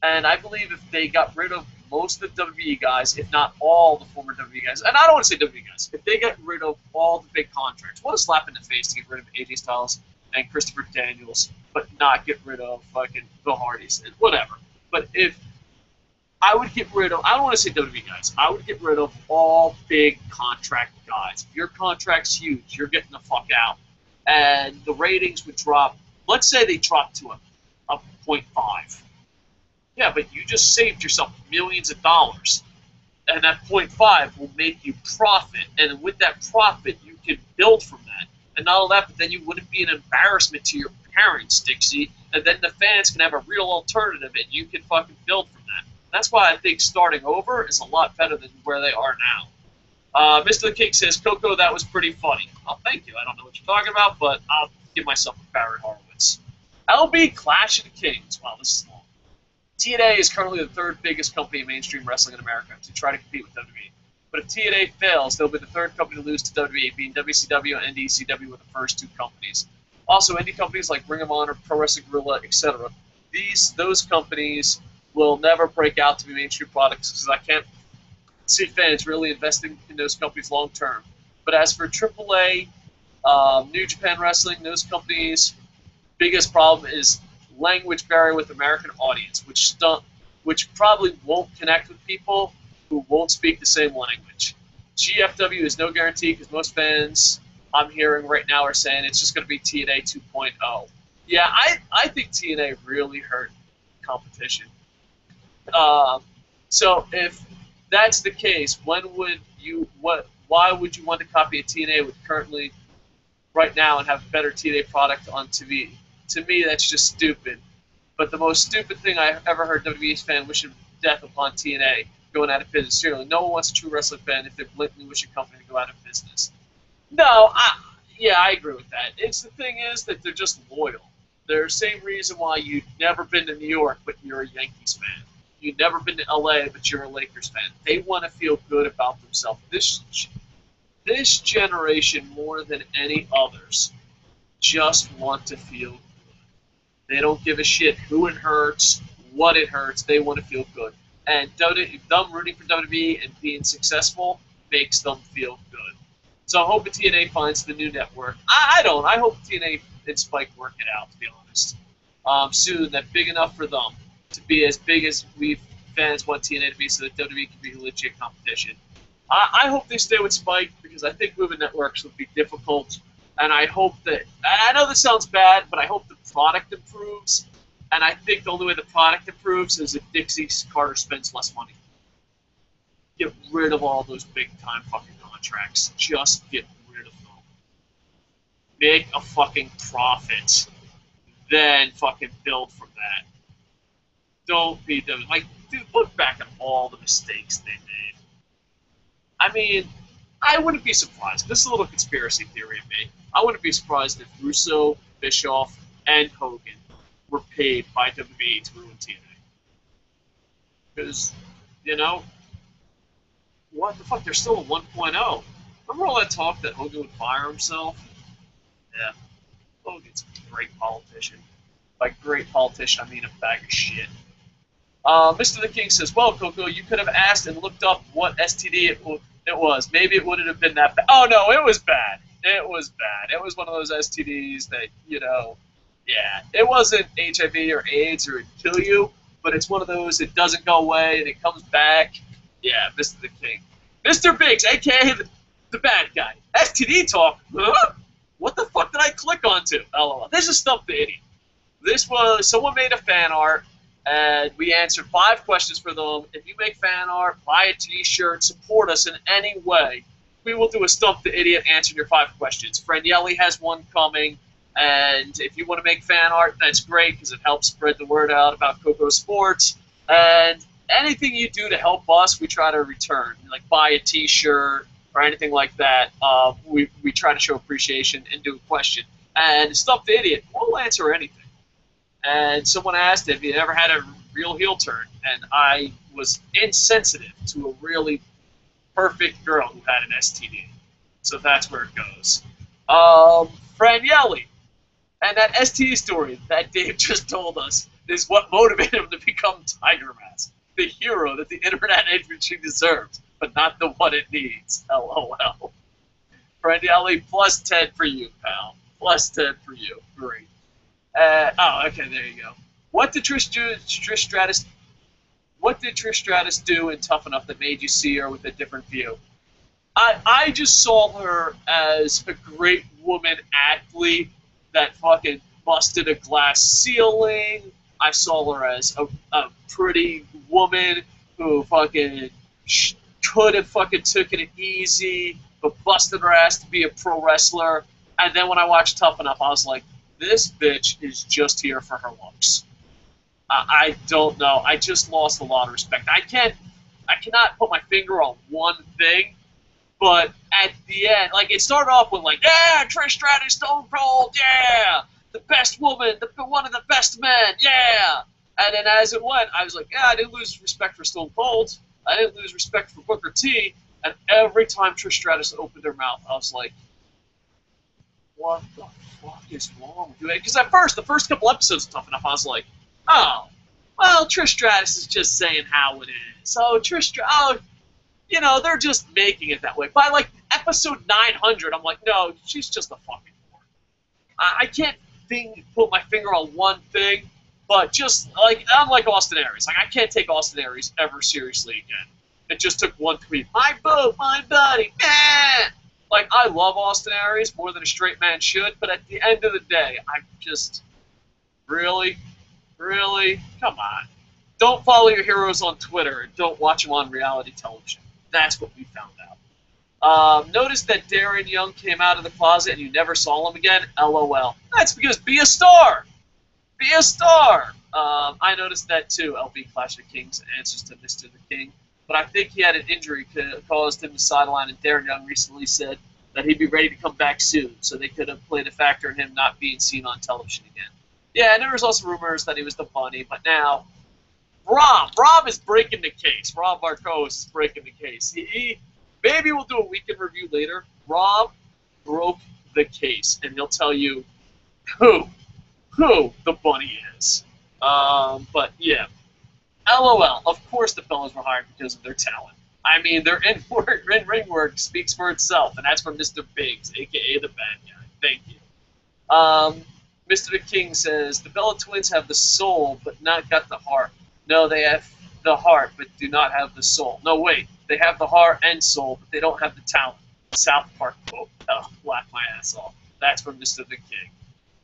And I believe if they got rid of most of the WWE guys, if not all the former WWE guys, and I don't want to say WWE guys, if they get rid of all the big contracts, what a slap in the face to get rid of AJ Styles and Christopher Daniels, but not get rid of fucking the Hardys and whatever. But if I would get rid of, I don't want to say WWE guys, I would get rid of all big contract guys. If your contract's huge, you're getting the fuck out. And the ratings would drop, let's say they dropped to a 0.5. Yeah, but you just saved yourself millions of dollars. And that 0.5 will make you profit. And with that profit, you can build from that. And not only that, but then you wouldn't be an embarrassment to your parents, Dixie. And then the fans can have a real alternative, and you can fucking build from that. That's why I think starting over is a lot better than where they are now. Mr. The King says, Coco, that was pretty funny. Oh, thank you. I don't know what you're talking about, but I'll give myself a Barrett Horowitz. LB Clash of the Kings. Wow, this is long. TNA is currently the third biggest company in mainstream wrestling in America to try to compete with WWE. But if TNA fails, they'll be the third company to lose to WWE, being WCW and ECW were the first two companies. Also, indie companies like Ring of Honor, Pro Wrestling Guerrilla, etc. Those companies will never break out to be mainstream products because I can't see fans really investing in those companies long term. But as for AAA, New Japan Wrestling, those companies' biggest problem is language barrier with American audience, which probably won't connect with people who won't speak the same language. GFW is no guarantee because most fans I'm hearing right now are saying it's just going to be TNA 2.0. Yeah, I think TNA really hurt competition. So if that's the case, why would you want to copy a TNA with currently right now and have a better TNA product on TV? To me, that's just stupid. But the most stupid thing I've ever heard WWE's fan wishing death upon TNA going out of business. Certainly, no one wants a true wrestling fan if they blatantly wish a company to go out of business. No, I agree with that. The thing is that they're just loyal. They're the same reason why you've never been to New York, but you're a Yankees fan. You've never been to LA, but you're a Lakers fan. They want to feel good about themselves. This generation, more than any others, just want to feel good. They don't give a shit who it hurts, what it hurts. They want to feel good. And them rooting for WWE and being successful makes them feel good. So I hope TNA finds the new network. I don't. I hope TNA and Spike work it out, to be honest. Soon, that big enough for them to be as big as we fans want TNA to be so that WWE can be legit competition. I hope they stay with Spike because I think moving networks would be difficult. And I hope that, I know this sounds bad, but I hope the product improves And I think the only way the product improves is if Dixie Carter spends less money. Get rid of all those big-time fucking contracts. Just get rid of them. Make a fucking profit. Then fucking build from that. Don't be the... Like, dude, look back at all the mistakes they made. I mean, I wouldn't be surprised. This is a little conspiracy theory of me. I wouldn't be surprised if Russo, Bischoff, and Hogan were paid by WWE to ruin TNA. Because, you know, what the fuck? They're still a 1.0. Remember all that talk that Hogan would fire himself? Yeah. Hogan's a great politician. By great politician, I mean a bag of shit. Mr. The King says, well, Coco, you could have asked and looked up what STD it was. Maybe it wouldn't have been that bad. Oh, no, it was bad. It was bad. It was one of those STDs that, you know, yeah. It wasn't HIV or AIDS or it'd kill you, but it's one of those that doesn't go away and it comes back. Yeah, Mr. The King. Mr. Biggs, a.k.a. the bad guy. STD talk? Huh? What the fuck did I click onto? LOL. This is Stump the Idiot. This was, someone made a fan art, and we answered 5 questions for them. If you make fan art, buy a t-shirt, support us in any way, we will do a Stump the Idiot answering your 5 questions. Franielli has one coming, and if you want to make fan art, that's great, because it helps spread the word out about Kocosports. And anything you do to help us, we try to return. Like buy a t-shirt or anything like that. We try to show appreciation and do a question. And Stump the Idiot, we'll answer anything. And someone asked if he ever had a real heel turn, and I was insensitive to a really perfect girl who had an STD. So that's where it goes. Franielli, and that STD story that Dave just told us is what motivated him to become Tiger Mask, the hero that the internet industry deserves, but not the one it needs. LOL. Franielli, plus 10 for you, pal. Plus 10 for you. Great. Oh, okay, there you go. What did Trish Stratus? What did Trish Stratus do in Tough Enough that made you see her with a different view? I just saw her as a great woman athlete that fucking busted a glass ceiling. I saw her as a pretty woman who fucking could have fucking taken it easy, but busted her ass to be a pro wrestler. And then when I watched Tough Enough, I was like, this bitch is just here for her looks. I don't know. I just lost a lot of respect. I cannot put my finger on one thing, but at the end, like, it started off with, like, yeah, Trish Stratus, Stone Cold, yeah, the best woman, one of the best men, yeah. And then as it went, I was like, yeah, I didn't lose respect for Stone Cold. I didn't lose respect for Booker T. And every time Trish Stratus opened her mouth, I was like, what the fuck is wrong with you? Because at first, the first couple episodes of Tough Enough, I was like, oh, well, Trish Stratus is just saying how it is. So you know, they're just making it that way. By, like, episode 900, I'm like, no, she's just a fucking whore. I can't put my finger on one thing, but just, like, I'm like Austin Aries. Like, I can't take Austin Aries ever seriously again. It just took one tweet. My boob, my body, eh! Like, I love Austin Aries more than a straight man should, but at the end of the day, I'm just, really? Come on. Don't follow your heroes on Twitter and don't watch them on reality television. That's what we found out. Notice that Darren Young came out of the closet and you never saw him again? LOL. That's because be a star. Be a star. I noticed that too. LB Clash of Kings answers to Mr. the King. But I think he had an injury that caused him to sideline, and Darren Young recently said that he'd be ready to come back soon, so they could have played a factor in him not being seen on television again. Yeah, and there was also rumors that he was the bunny, but now Rob is breaking the case. Rob Marcos is breaking the case. Maybe we'll do a weekend review later. Rob broke the case, and he'll tell you who the bunny is. But yeah. LOL. Of course the fellas were hired because of their talent. I mean, their in-ring work speaks for itself, and that's from Mr. Biggs, a.k.a. the bad guy. Thank you. Mr. the King says, the Bella Twins have the soul, but not got the heart. No, they have the heart, but do not have the soul. No, wait. They have the heart and soul, but they don't have the talent. South Park quote. Oh, laugh my ass off. That's from Mr. the King.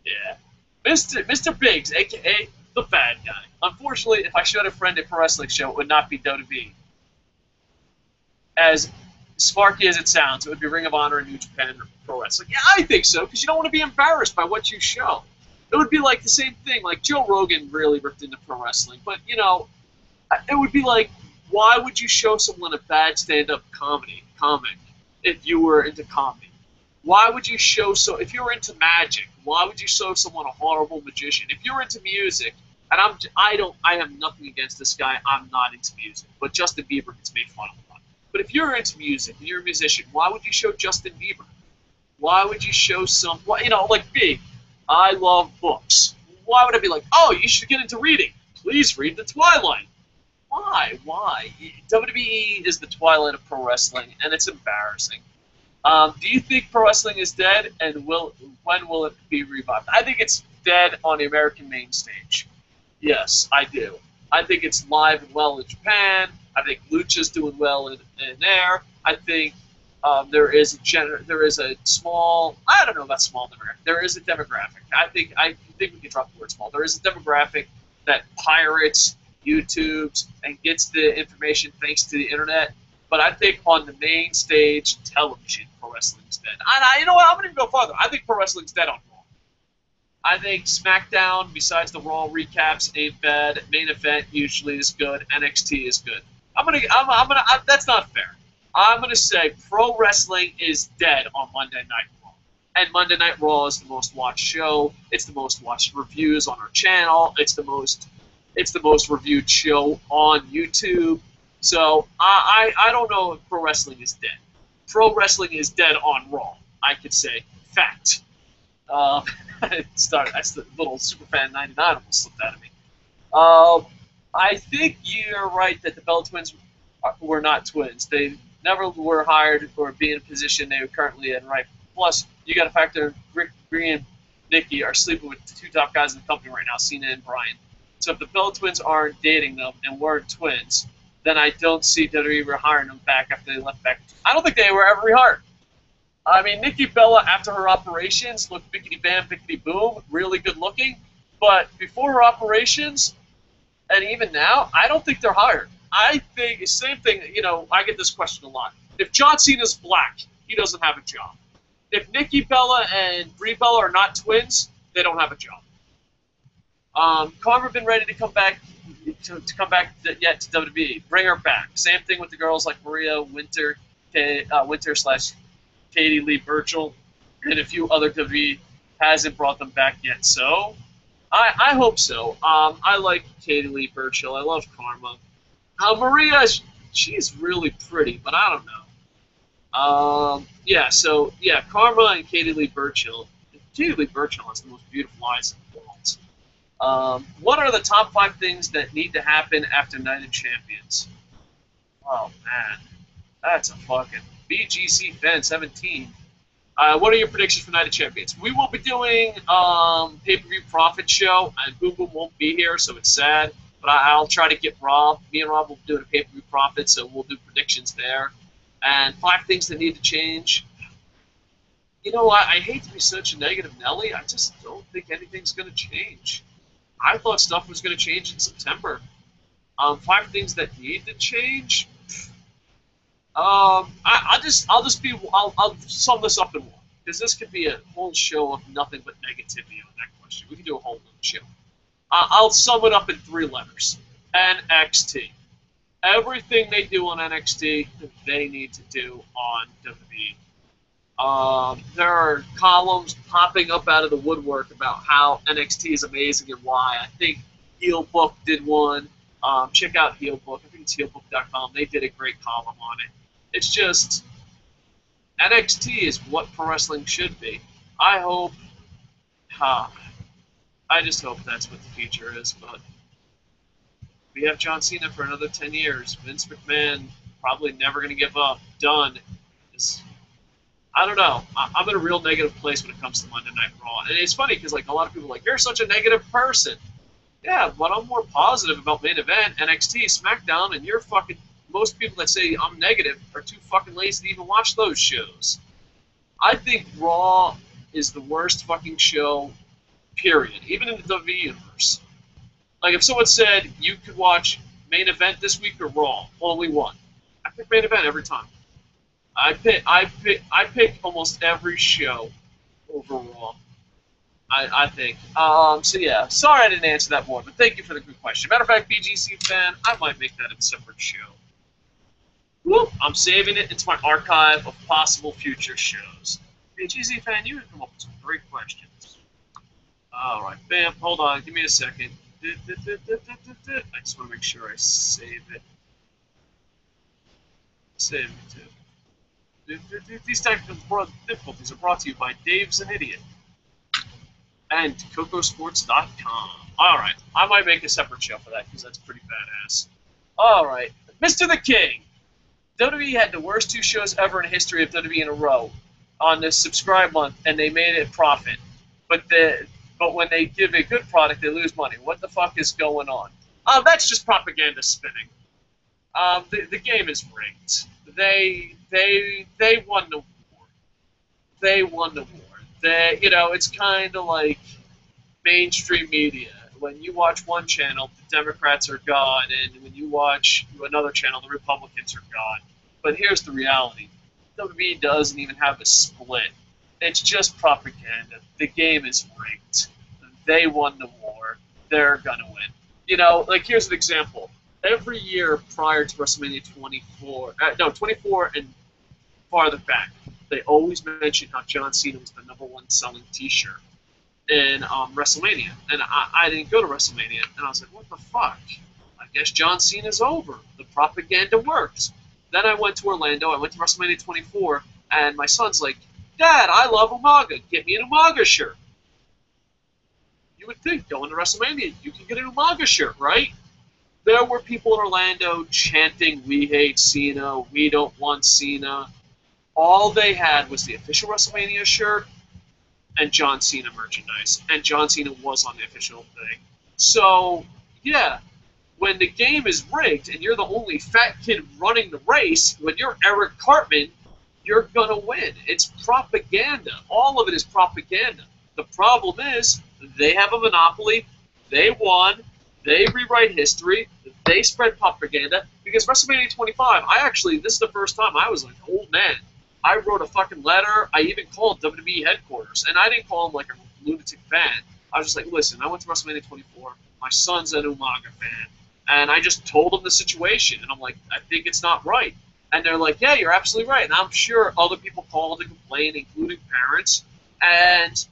Yeah. Mr. Biggs, a.k.a. the bad guy. Unfortunately, if I showed a friend a pro wrestling show, it would not be WWE. As sparky as it sounds, it would be Ring of Honor and New Japan or Pro Wrestling. Yeah, I think so, because you don't want to be embarrassed by what you show. It would be like the same thing. Like, Joe Rogan really ripped into pro wrestling, but, you know, it would be like, why would you show someone a bad stand-up comic if you were into comedy? Why would you show if you were into magic, why would you show someone a horrible magician? If you're into music, and I have nothing against this guy, I'm not into music, but Justin Bieber gets made fun of a lot. But if you're into music and you're a musician, why would you show Justin Bieber? Why would you show like me? I love books. Why would I be like, oh, you should get into reading? Please read The Twilight. Why? Why? WWE is the Twilight of pro wrestling, and it's embarrassing. Do you think pro wrestling is dead, and when will it be revived? I think it's dead on the American main stage. Yes, I do. I think it's live and well in Japan. I think Lucha's doing well in there. I think there is a small, I don't know about small demographic. There is a demographic. I think we can drop the word small. There is a demographic that pirates YouTubes and gets the information thanks to the internet. But I think on the main stage television, pro wrestling's dead. You know what? I'm gonna even go farther. I think pro wrestling's dead on Raw. I think SmackDown, besides the Raw recaps, ain't bad. Main event usually is good. NXT is good. That's not fair. I'm gonna say pro wrestling is dead on Monday Night Raw. And Monday Night Raw is the most watched show. It's the most watched reviews on our channel. It's the most reviewed show on YouTube. So I don't know if pro wrestling is dead. Pro wrestling is dead on Raw. I could say fact. That's the little Superfan 99 almost slipped out of me. I think you're right that the Bella Twins were not twins. They never were hired or be in a position they were currently in, right? Plus, you got to factor Rick and Nikki are sleeping with the two top guys in the company right now, Cena and Bryan. So if the Bella Twins aren't dating them and weren't twins, then I don't see WWE rehiring them back after they left back. I don't think they were ever rehired. I mean, Nikki Bella, after her operations, looked bickety-bam, bickety-boom, really good looking. But before her operations, and even now, I don't think they're hired. I think, same thing, you know, I get this question a lot. If John Cena's black, he doesn't have a job. If Nikki Bella and Brie Bella are not twins, they don't have a job. Carver been ready to come back to yet to WWE. Bring her back. Same thing with the girls like Maria Winter, Katie Lee Burchill, and a few other WWE hasn't brought them back yet. So I hope so. I like Katie Lee Burchill. I love Karma. Maria, she's really pretty, but I don't know. Yeah, Karma and Katie Lee Burchill. Katie Lee Burchill has the most beautiful eyes in the world. What are the top 5 things that need to happen after Night of Champions? Oh, man. That's a fucking BGC fan 17. What are your predictions for Night of Champions? We will be doing pay-per-view profit show, and Boom Boom won't be here, so it's sad. But I'll try to get Rob. Me and Rob will do a pay-per-view profit, so we'll do predictions there. And 5 things that need to change. You know, I hate to be such a negative Nelly. I just don't think anything's going to change. I thought stuff was going to change in September. 5 things that need to change. I'll sum this up in one, because this could be a whole show of nothing but negativity on that question. We can do a whole other show. I'll sum it up in 3 letters. NXT. Everything they do on NXT, they need to do on WWE. There are columns popping up out of the woodwork about how NXT is amazing and why. I think Heel Book did one. Check out Heel Book. I think it's heelbook.com. They did a great column on it. It's just, NXT is what pro wrestling should be. I just hope that's what the future is, but we have John Cena for another 10 years. Vince McMahon probably never going to give up. Done. I don't know. I'm in a real negative place when it comes to Monday Night Raw. And it's funny because like a lot of people are like, you're such a negative person. Yeah, but I'm more positive about main event, NXT, SmackDown, and you're fucking... Most people that say I'm negative are too fucking lazy to even watch those shows. I think Raw is the worst fucking show, period. Even in the WWE universe. Like if someone said you could watch main event this week or Raw, only one. I pick main event every time. I pick almost every show over Raw. I think. So yeah, sorry I didn't answer that more, but thank you for the good question. Matter of fact, BGC fan, I might make that a separate show. Whoop, I'm saving it into my archive of possible future shows. BGC fan, you have come up with some great questions. All right, bam. Hold on, give me a second. I just want to make sure I save it. Save it too. These technical difficulties are brought to you by Dave's an Idiot and Kocosports.com. Alright, I might make a separate show for that because that's pretty badass. Alright, Mr. the King. WWE had the worst 2 shows ever in the history of WWE in a row on this subscribe month, and they made it profit. But when they give a good product, they lose money. What the fuck is going on? That's just propaganda spinning. The game is rigged. They won the war. They won the war. It's kind of like mainstream media. When you watch one channel, the Democrats are God, and when you watch another channel, the Republicans are God. But here's the reality. WWE doesn't even have a split. It's just propaganda. The game is rigged. They won the war. They're going to win. Like here's an example. Every year prior to WrestleMania 24 and farther back, they always mention how John Cena was the #1 selling T-shirt in WrestleMania. And I didn't go to WrestleMania, and I was like, what the fuck? I guess John Cena's over. The propaganda worked. Then I went to Orlando. I went to WrestleMania 24, and my son's like, Dad, I love Umaga. Get me an Umaga shirt. You would think going to WrestleMania, you can get an Umaga shirt, right? There were people in Orlando chanting, we hate Cena, we don't want Cena. All they had was the official WrestleMania shirt and John Cena merchandise. And John Cena was on the official thing. So, yeah, when the game is rigged and you're the only fat kid running the race, when you're Eric Cartman, you're going to win. It's propaganda. All of it is propaganda. The problem is they have a monopoly. They won. They rewrite history. They spread propaganda. Because WrestleMania 25, this is the first time I was like, old man. I wrote a fucking letter. I even called WWE headquarters. And I didn't call them like a lunatic fan. I was just like, listen, I went to WrestleMania 24. My son's an Umaga fan. And I just told them the situation. And I'm like, I think it's not right. And they're like, yeah, you're absolutely right. And I'm sure other people called and complained, including parents. And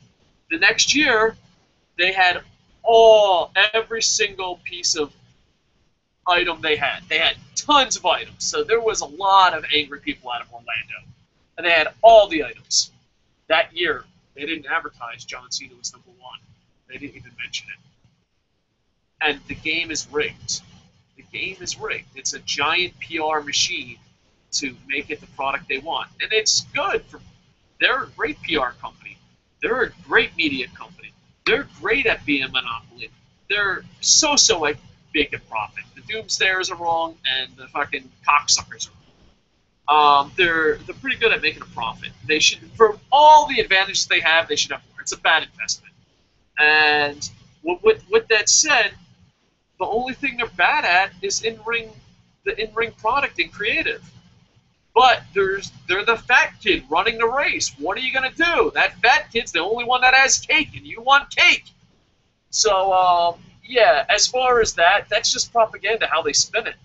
the next year, they had every single piece of item they had. They had tons of items. So there was a lot of angry people out of Orlando. And they had all the items. That year, they didn't advertise John Cena was #1. They didn't even mention it. And the game is rigged. The game is rigged. It's a giant PR machine to make it the product they want. And it's good. They're a great PR company. They're a great media company. They're great at being a monopoly. They're so like making profit. The doomsayers are wrong, and the fucking cocksuckers are wrong. They're pretty good at making a profit. They should, for all the advantages they have, they should have more. It's a bad investment. And with that said, the only thing they're bad at is the in-ring product and creative. But they're the fat kid running the race. What are you gonna do? That fat kid's the only one that has cake, and you want cake. So yeah, as far as that's just propaganda. How they spin it.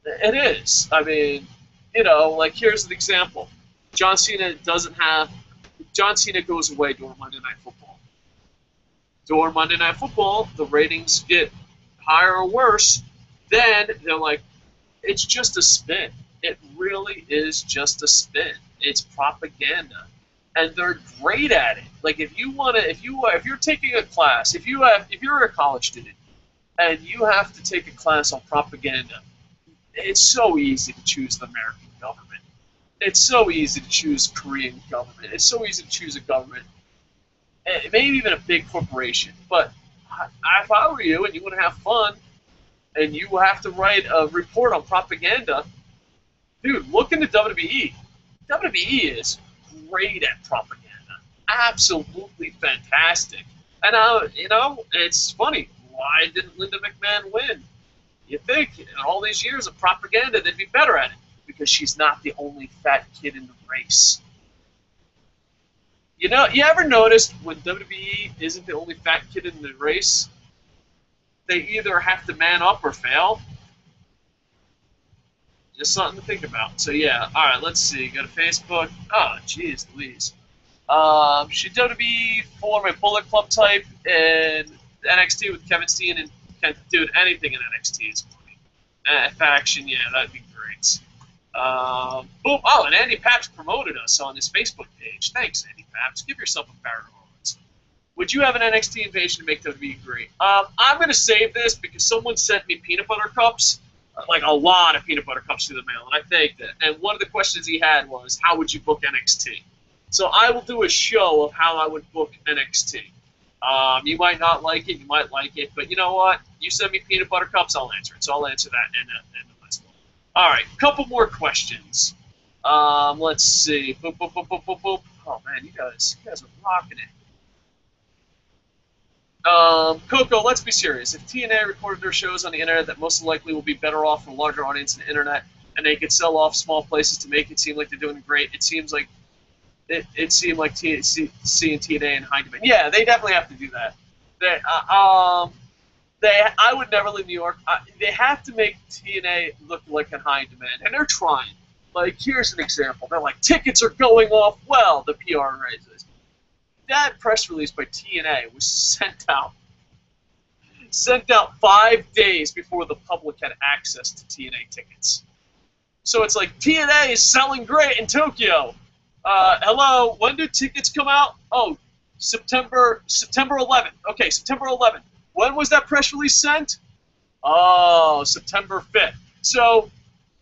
It is. I mean, like here's an example. John Cena goes away during Monday Night Football. During Monday Night Football, the ratings get higher or worse. Then they're like, it's just a spin. It really is just a spin. It's propaganda, and they're great at it. Like if you're taking a class, if you're a college student, and you have to take a class on propaganda, it's so easy to choose the American government. It's so easy to choose Korean government. It's so easy to choose a government, maybe even a big corporation. But if I were you and you want to have fun, and you have to write a report on propaganda, dude, look into WWE. WWE is great at propaganda. Absolutely fantastic. And, it's funny. why didn't Linda McMahon win? You think in all these years of propaganda they'd be better at it, because she's not the only fat kid in the race. You know, you ever noticed when WWE isn't the only fat kid in the race, they either have to man up or fail? Just something to think about. So yeah, all right, let's see. Go to Facebook. Oh, jeez, Louise. Should WWE form a Bullet Club type in NXT with Kevin Steen and dude, anything in NXT is funny. Faction, yeah, that'd be great. Boom. Oh, and Andy Paps promoted us on his Facebook page. Thanks, Andy Paps. Give yourself a pair of horns. Would you have an NXT invasion to make WWE great? I'm going to save this because someone sent me peanut butter cups, like a lot of peanut butter cups through the mail, and I thanked it. And one of the questions he had was, how would you book NXT? So I will do a show of how I would book NXT. You might not like it, you might like it, but you know what? You send me peanut butter cups, I'll answer it. So I'll answer that in the last one. All right, couple more questions. Let's see. Boop, boop, boop, boop, boop, boop. Oh man, you guys are rocking it. Coco, let's be serious. If TNA recorded their shows on the internet, that most likely will be better off for a larger audience on the internet, and they could sell off small places to make it seem like they're doing great. It seems like it seemed like seeing TNA in high demand. Yeah, they definitely have to do that. I would never leave New York. They have to make TNA look like in high demand, and they're trying. Like, here's an example. They're like, tickets are going off well, the PR raises. That press release by TNA was sent out 5 days before the public had access to TNA tickets. So it's like, TNA is selling great in Tokyo. Hello, when do tickets come out? Oh, September 11th. Okay, September 11th. When was that press release sent? Oh, September 5th. So,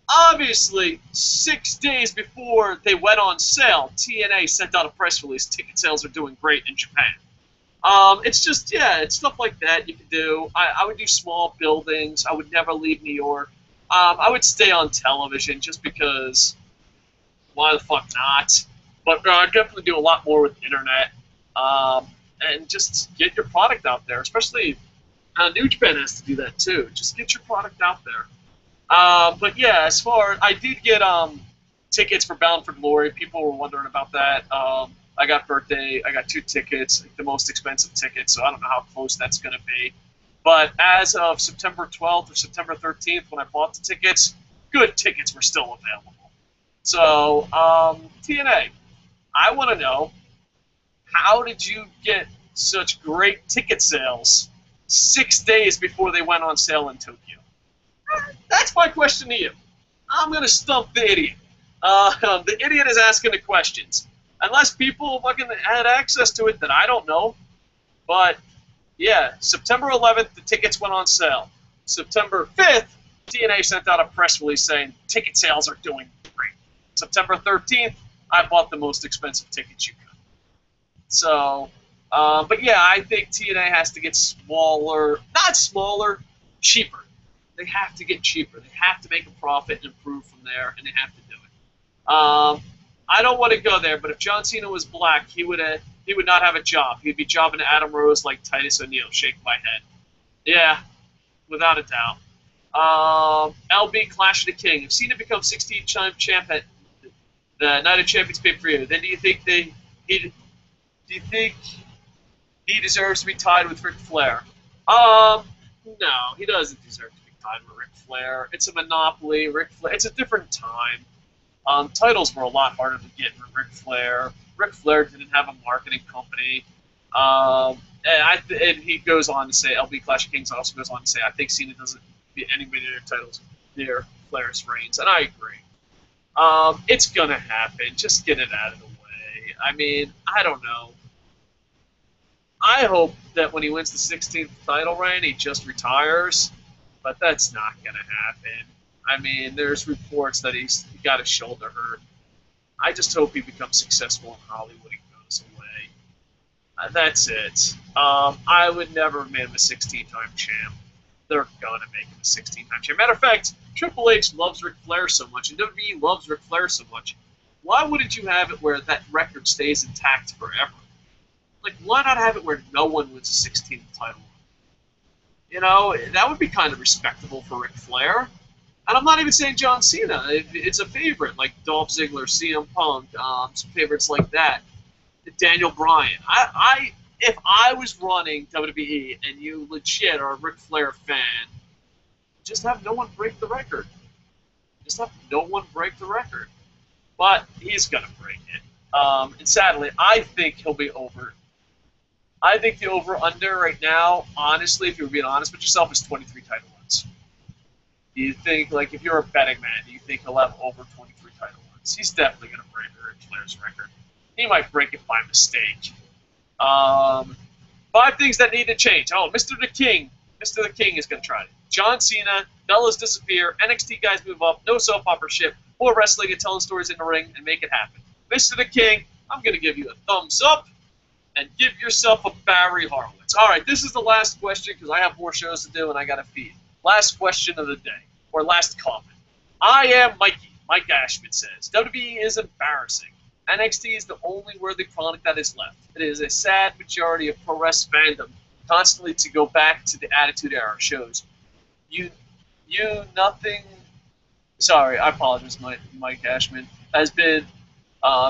obviously, 6 days before they went on sale, TNA sent out a press release. Ticket sales are doing great in Japan. It's just, yeah, it's stuff like that you can do. I would do small buildings. I would never leave New York. I would stay on television just because, why the fuck not? But I'd definitely do a lot more with the internet. And just get your product out there, especially New Japan has to do that too. Just get your product out there. But yeah, as far I did get tickets for Bound for Glory. People were wondering about that. I got 2 tickets, like the most expensive tickets, so I don't know how close that's going to be. But as of September 12th or September 13th, when I bought the tickets, good tickets were still available. So, TNA, I want to know, how did you get such great ticket sales 6 days before they went on sale in Tokyo? That's my question to you. I'm going to stump the idiot. The idiot is asking the questions. Unless people fucking had access to it that I don't know. But, yeah, September 11th, the tickets went on sale. September 5th, TNA sent out a press release saying ticket sales are doing great. September 13th, I bought the most expensive tickets you could. So, but yeah, I think TNA has to get smaller, not smaller, cheaper. They have to get cheaper. They have to make a profit and improve from there, and they have to do it. I don't want to go there, but if John Cena was black, he would not have a job. He'd be jobbing Adam Rose like Titus O'Neil. Shake my head. Yeah, without a doubt. LB Clash of the King. If Cena becomes 16-time champ at the Night of Champions pay-per-view, then do you think he deserves to be tied with Ric Flair? No, he doesn't deserve to be tied with Ric Flair. It's a monopoly. Ric Flair. It's a different time. Titles were a lot harder to get with Ric Flair. Ric Flair didn't have a marketing company. And he goes on to say, LB Clash of Kings also goes on to say, I think Cena doesn't beat anybody in their titles near Flair's reigns. And I agree. It's going to happen. Just get it out of the way. I mean, I don't know. I hope that when he wins the 16th title reign, he just retires. But that's not going to happen. I mean, there's reports that he got a shoulder hurt. I just hope he becomes successful in Hollywood and goes away. That's it. I would never have made him a 16-time champ. They're going to make him a 16-time champ. Matter of fact, Triple H loves Ric Flair so much, and WWE loves Ric Flair so much. Why wouldn't you have it where that record stays intact forever? Like, why not have it where no one wins a 16th title? You know, that would be kind of respectable for Ric Flair. And I'm not even saying John Cena. It's a favorite, like Dolph Ziggler, CM Punk, some favorites like that. Daniel Bryan. If I was running WWE and you legit are a Ric Flair fan, just have no one break the record. Just have no one break the record. But he's gonna break it. And sadly, I think he'll be over. I think the over/under right now, honestly, if you're being honest with yourself, is 23 title runs. Do you think, like, if you're a betting man, do you think he'll have over 23 title runs? He's definitely going to break Ric Flair's record. He might break it by mistake. 5 things that need to change. Oh, Mr. The King. Mr. The King is going to try it. John Cena, Bellas disappear, NXT guys move up, no soap opera shit, more wrestling and telling stories in the ring, and make it happen. Mr. The King, I'm going to give you a thumbs up, and give yourself a Barry Horowitz. All right, this is the last question because I have more shows to do and I got to feed. Last question of the day, or last comment. I am Mikey. Mike Ashman says, WWE is embarrassing. NXT is the only worthy product that is left. It is a sad majority of pro wrestling fandom constantly to go back to the Attitude Era shows. Nothing. Sorry, I apologize, Mike Ashman. Has been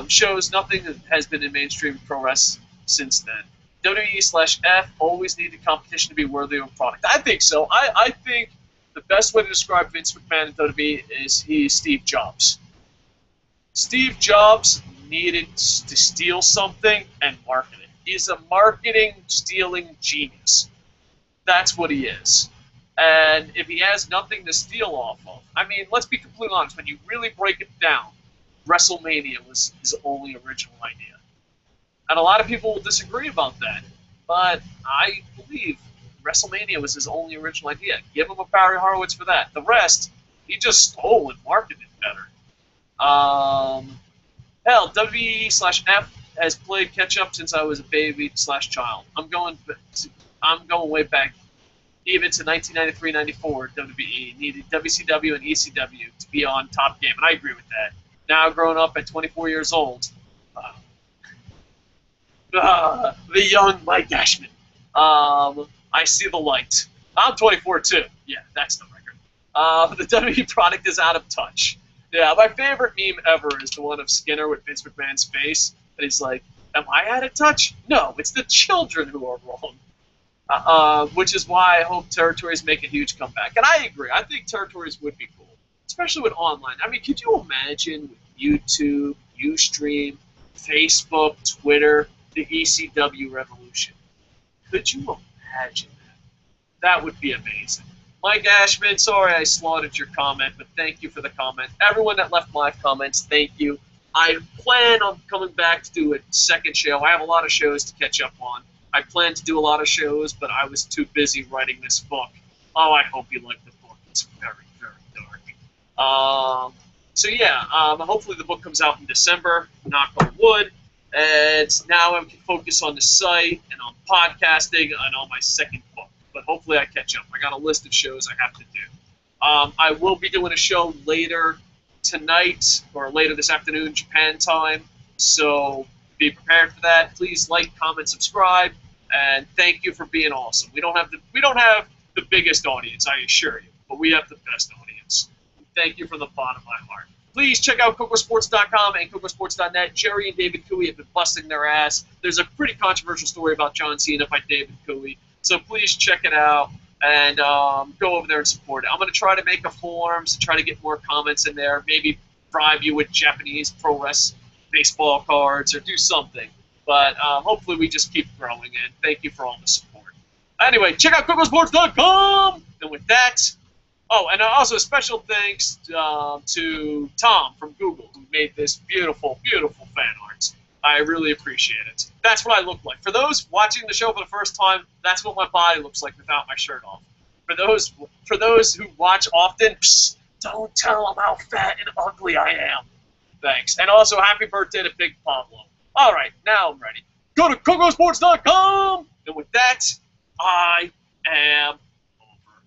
shows nothing that has been in mainstream pro wrestling since then. WWE/F always needed competition to be worthy of a product. I think so. I think the best way to describe Vince McMahon in WWE is he's Steve Jobs. Steve Jobs needed to steal something and market it. He's a marketing stealing genius. That's what he is. And if he has nothing to steal off of, I mean, let's be completely honest. When you really break it down, WrestleMania was his only original idea. And a lot of people will disagree about that. But I believe WrestleMania was his only original idea. Give him a Barry Horowitz for that. The rest, he just stole and marketed better. Hell, WWE/F has played catch up since I was a baby/child. I'm going way back, even to 1993-94. WWE needed WCW and ECW to be on top game, and I agree with that. Now, growing up at 24 years old, the young Mike Ashman. I see the light. I'm 24 too. Yeah, that's the record. The WWE product is out of touch. Yeah, my favorite meme ever is the one of Skinner with Vince McMahon's face. And he's like, am I out of touch? No, it's the children who are wrong. Which is why I hope territories make a huge comeback. And I agree. I think territories would be cool, especially with online. I mean, could you imagine with YouTube, Ustream, Facebook, Twitter, the ECW revolution? Could you imagine that? That would be amazing. Mike Ashman, sorry I slaughtered your comment, but thank you for the comment. Everyone that left my comments, thank you. I plan on coming back to do a second show. I have a lot of shows to catch up on. I plan to do a lot of shows, but I was too busy writing this book. Oh, I hope you like the book. It's very, very dark. So yeah, hopefully the book comes out in December, knock on wood. And now I can focus on the site and on podcasting and on my second book. But hopefully I catch up. I got a list of shows I have to do. I will be doing a show later tonight or later this afternoon, Japan time. So be prepared for that. Please like, comment, subscribe, and thank you for being awesome. We don't have the biggest audience, I assure you, but we have the best audience. Thank you from the bottom of my heart. Please check out Kocosports.com and Kocosports.net. Jerry and David Cooey have been busting their ass. There's a pretty controversial story about John Cena by David Cooey. So please check it out and go over there and support it. I'm going to try to make a forums and try to get more comments in there. Maybe bribe you with Japanese pro wrestling baseball cards or do something. But hopefully we just keep growing, and thank you for all the support. Anyway, check out Kocosports.com! And with that, oh, and also a special thanks to Tom from Google, who made this beautiful, beautiful fan art. I really appreciate it. That's what I look like. For those watching the show for the first time, that's what my body looks like without my shirt off. For those who watch often, psst, don't tell them how fat and ugly I am. Thanks. And also, happy birthday to Big Pablo. All right, now I'm ready. Go to Kocosports.com! And with that, I am over.